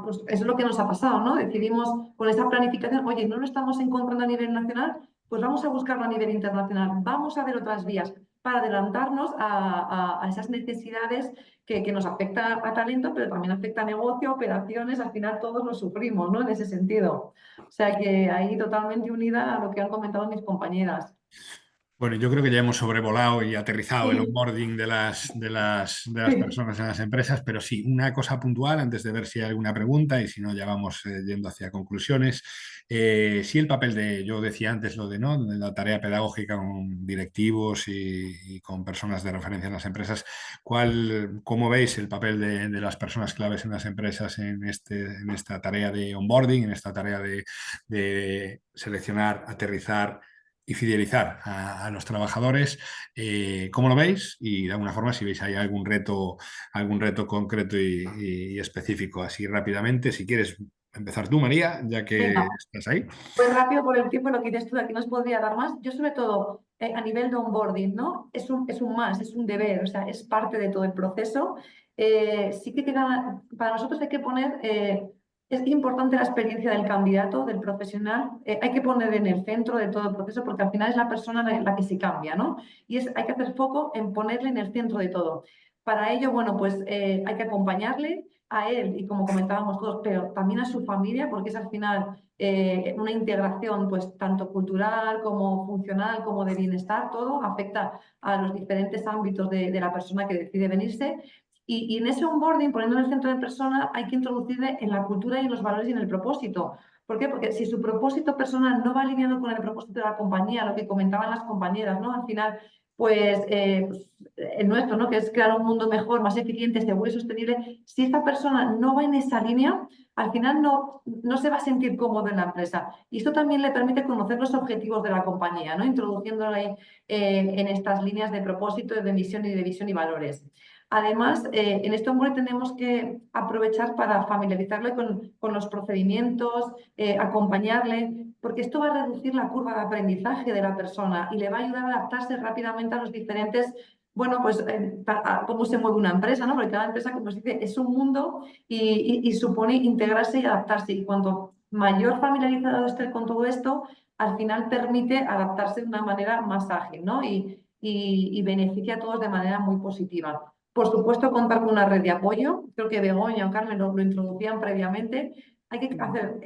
pues eso es lo que nos ha pasado, ¿no? Decidimos con esa planificación, oye, no lo estamos encontrando a nivel nacional, pues vamos a buscarlo a nivel internacional, vamos a ver otras vías para adelantarnos a esas necesidades que nos afecta a talento, pero también afecta a negocio, operaciones, al final todos lo sufrimos, ¿no? En ese sentido. O sea que ahí totalmente unida a lo que han comentado mis compañeras. bueno, yo creo que ya hemos sobrevolado y aterrizado el Sí, onboarding de las sí. personas en las empresas, pero sí, una cosa puntual antes de ver si hay alguna pregunta y si no, ya vamos yendo hacia conclusiones. Sí, el papel yo decía antes lo de, ¿no?, de la tarea pedagógica con directivos y con personas de referencia en las empresas. ¿Cómo veis el papel de las personas claves en las empresas en esta tarea de onboarding, en esta tarea de seleccionar, aterrizar y fidelizar a los trabajadores? ¿Cómo lo veis? Y de alguna forma, si veis hay algún reto concreto y específico, así rápidamente. Si quieres empezar tú, María, ya que Venga, estás ahí. pues rápido por el tiempo, lo que dices tú, aquí nos podría dar más. Yo sobre todo, a nivel de onboarding, ¿no? Es un más, es un deber, o sea, es parte de todo el proceso. Sí que para nosotros hay que poner, es importante la experiencia del candidato, del profesional, hay que poner en el centro de todo el proceso porque al final es la persona la que se cambia, ¿no? Y hay que hacer foco en ponerle en el centro de todo. Para ello, bueno, pues hay que acompañarle a él y como comentábamos todos, pero también a su familia, porque es al final una integración pues tanto cultural como funcional como de bienestar, todo afecta a los diferentes ámbitos de la persona que decide venirse. Y en ese onboarding, poniendo en el centro de la persona, hay que introducirle en la cultura y en los valores y en el propósito. ¿Por qué? Porque si su propósito personal no va alineado con el propósito de la compañía, lo que comentaban las compañeras, ¿no? Al final pues, el nuestro, ¿no? Que es crear un mundo mejor, más eficiente, seguro y sostenible, si esta persona no va en esa línea, al final no se va a sentir cómodo en la empresa. Y esto también le permite conocer los objetivos de la compañía, ¿no? Introduciéndole en estas líneas de propósito, de misión y de visión y valores. Además, en este onboarding tenemos que aprovechar para familiarizarle con los procedimientos, acompañarle, porque esto va a reducir la curva de aprendizaje de la persona y le va a ayudar a adaptarse rápidamente a los diferentes, bueno, pues a cómo se mueve una empresa, ¿no? Porque cada empresa, como se dice, es un mundo y supone integrarse y adaptarse. Y cuanto mayor familiarizado esté con todo esto, al final permite adaptarse de una manera más ágil, ¿no? Y beneficia a todos de manera muy positiva. Por supuesto, contar con una red de apoyo. Creo que Begoña o Carmen lo introducían previamente. Hay que hacer,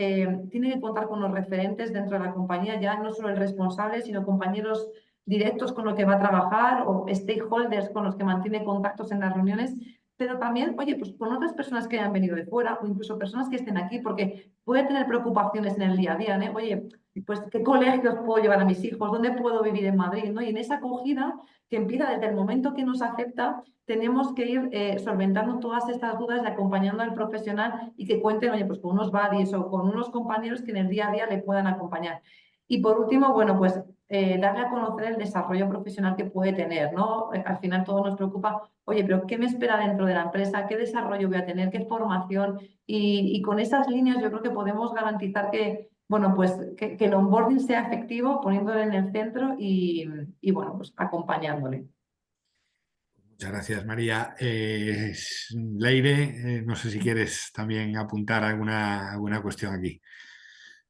tiene que contar con los referentes dentro de la compañía, ya no solo el responsable, sino compañeros directos con los que va a trabajar o stakeholders con los que mantiene contactos en las reuniones, pero también, oye, pues con otras personas que hayan venido de fuera o incluso personas que estén aquí, porque puede tener preocupaciones en el día a día, ¿no? Oye, pues ¿qué colegios puedo llevar a mis hijos? ¿Dónde puedo vivir en Madrid? ¿No? Y en esa acogida que empieza desde el momento que nos acepta, tenemos que ir solventando todas estas dudas y acompañando al profesional y que cuenten, oye, pues con unos buddies o con unos compañeros que en el día a día le puedan acompañar. Y por último, bueno, pues darle a conocer el desarrollo profesional que puede tener, ¿no? Al final todo nos preocupa, oye, pero ¿qué me espera dentro de la empresa? ¿Qué desarrollo voy a tener? ¿Qué formación? Y con esas líneas yo creo que podemos garantizar que, bueno, pues que el onboarding sea efectivo, poniéndole en el centro y bueno, pues acompañándole. Muchas gracias, María. Leire, no sé si quieres también apuntar alguna cuestión aquí.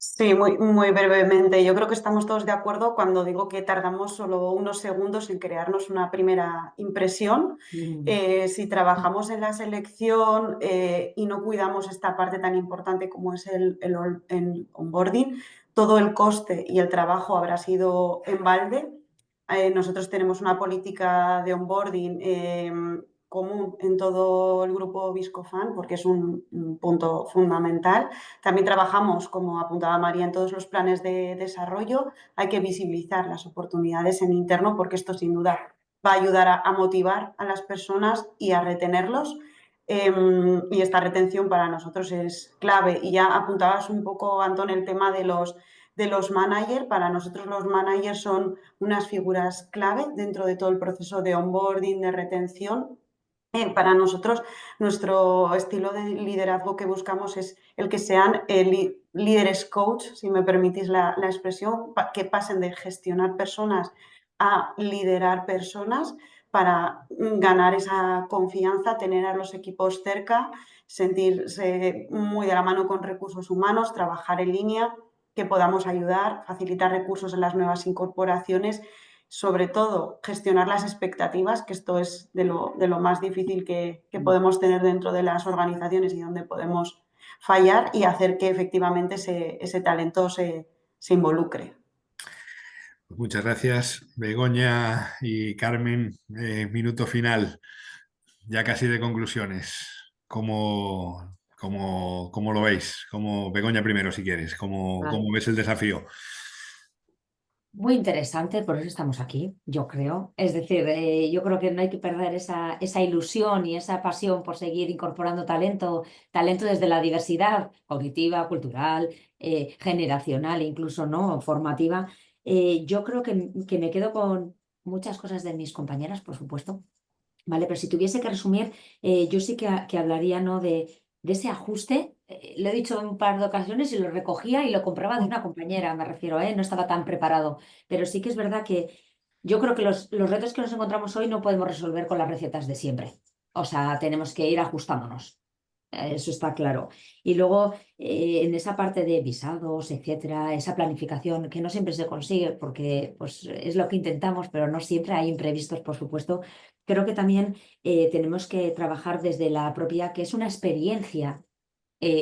Sí, muy brevemente. Yo creo que estamos todos de acuerdo cuando digo que tardamos solo unos segundos en crearnos una primera impresión. Si trabajamos en la selección y no cuidamos esta parte tan importante como es el onboarding, todo el coste y el trabajo habrá sido en balde. Nosotros tenemos una política de onboarding común en todo el grupo Viscofan porque es un punto fundamental. También trabajamos, como apuntaba María, en todos los planes de desarrollo. Hay que visibilizar las oportunidades en interno porque esto sin duda va a ayudar a motivar a las personas y a retenerlos. Y esta retención para nosotros es clave. Y ya apuntabas un poco, Antón, el tema de los managers. Para nosotros los managers son unas figuras clave dentro de todo el proceso de onboarding, de retención. Para nosotros, nuestro estilo de liderazgo que buscamos es el que sean líderes coach, si me permitís la expresión, que pasen de gestionar personas a liderar personas para ganar esa confianza, tener a los equipos cerca, sentirse muy de la mano con recursos humanos, trabajar en línea, que podamos ayudar, facilitar recursos en las nuevas incorporaciones. Sobre todo, gestionar las expectativas, que esto es de lo más difícil que podemos tener dentro de las organizaciones y donde podemos fallar, y hacer que efectivamente ese talento se involucre. Pues muchas gracias, Begoña y Carmen. Minuto final, ya casi de conclusiones. ¿Cómo lo veis? Begoña primero, si quieres. ¿Cómo ves el desafío? Muy interesante, por eso estamos aquí, yo creo. Es decir, yo creo que no hay que perder esa ilusión y esa pasión por seguir incorporando talento desde la diversidad cognitiva, cultural, generacional, incluso no formativa. Yo creo que me quedo con muchas cosas de mis compañeras, por supuesto. Vale, pero si tuviese que resumir, yo sí que hablaría, ¿no? de ese ajuste. Lo he dicho en un par de ocasiones y lo recogía y lo compraba de una compañera, me refiero, no estaba tan preparado. Pero sí que es verdad que yo creo que los retos que nos encontramos hoy no podemos resolver con las recetas de siempre. O sea, tenemos que ir ajustándonos. Eso está claro. Y luego, en esa parte de visados, etcétera, esa planificación que no siempre se consigue porque pues, es lo que intentamos, pero no siempre hay imprevistos, por supuesto. Creo que también tenemos que trabajar desde la propia, que es una experiencia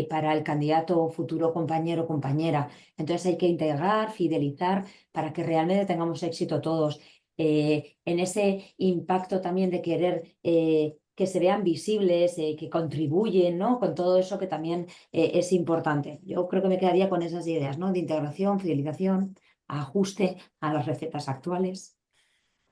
para el candidato o futuro compañero o compañera. Entonces hay que integrar, fidelizar para que realmente tengamos éxito todos. En ese impacto también de querer que se vean visibles, que contribuyen, ¿no? Con todo eso que también es importante. Yo creo que me quedaría con esas ideas, ¿no? De integración, fidelización, ajuste a las recetas actuales.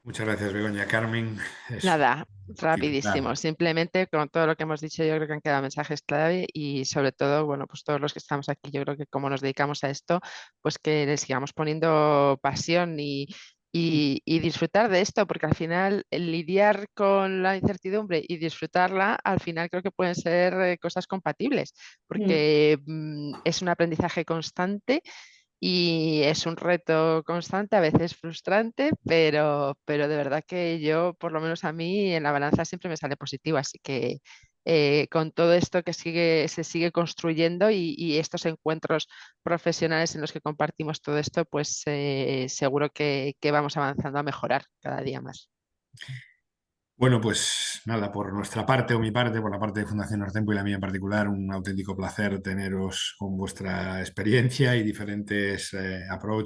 Muchas gracias, Begoña. Carmen. Nada, Claro. rapidísimo. Simplemente con todo lo que hemos dicho, yo creo que han quedado mensajes clave y sobre todo, bueno, pues todos los que estamos aquí, yo creo que como nos dedicamos a esto, pues que le sigamos poniendo pasión y disfrutar de esto, porque al final el lidiar con la incertidumbre y disfrutarla, al final creo que pueden ser cosas compatibles, porque es un aprendizaje constante y es un reto constante, a veces frustrante, pero de verdad que yo, por lo menos a mí, en la balanza siempre me sale positivo. Así que con todo esto que se sigue construyendo y estos encuentros profesionales en los que compartimos todo esto, pues seguro que vamos avanzando a mejorar cada día más. Bueno, pues nada, por nuestra parte o mi parte, por la parte de Fundación Nortempo y la mía en particular, un auténtico placer teneros con vuestra experiencia y diferentes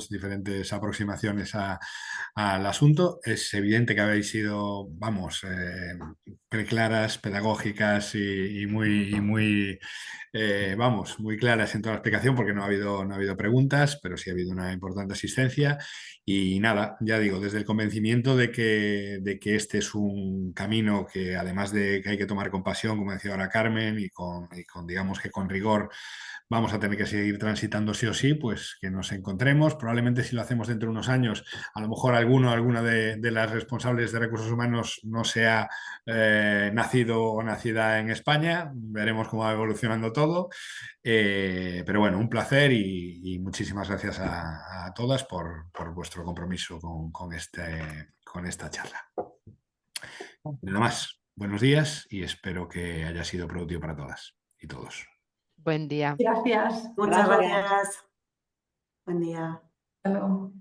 diferentes aproximaciones al asunto. Es evidente que habéis sido, vamos, claras, pedagógicas y muy vamos, muy claras en toda la explicación porque no ha habido preguntas, pero sí ha habido una importante asistencia. Y nada, ya digo, desde el convencimiento de que este es un camino que además de que hay que tomar con pasión, como decía ahora Carmen, digamos que con rigor vamos a tener que seguir transitando sí o sí, pues que nos encontremos. Probablemente si lo hacemos dentro de unos años, a lo mejor alguna de las responsables de recursos humanos no sea nacido o nacida en España. Veremos cómo va evolucionando todo. Pero bueno, un placer y muchísimas gracias a todas por vuestro compromiso con esta charla. Nada más. Buenos días y espero que haya sido productivo para todas y todos. Buen día. Gracias. Muchas Gracias. gracias. Buen día. Hasta luego.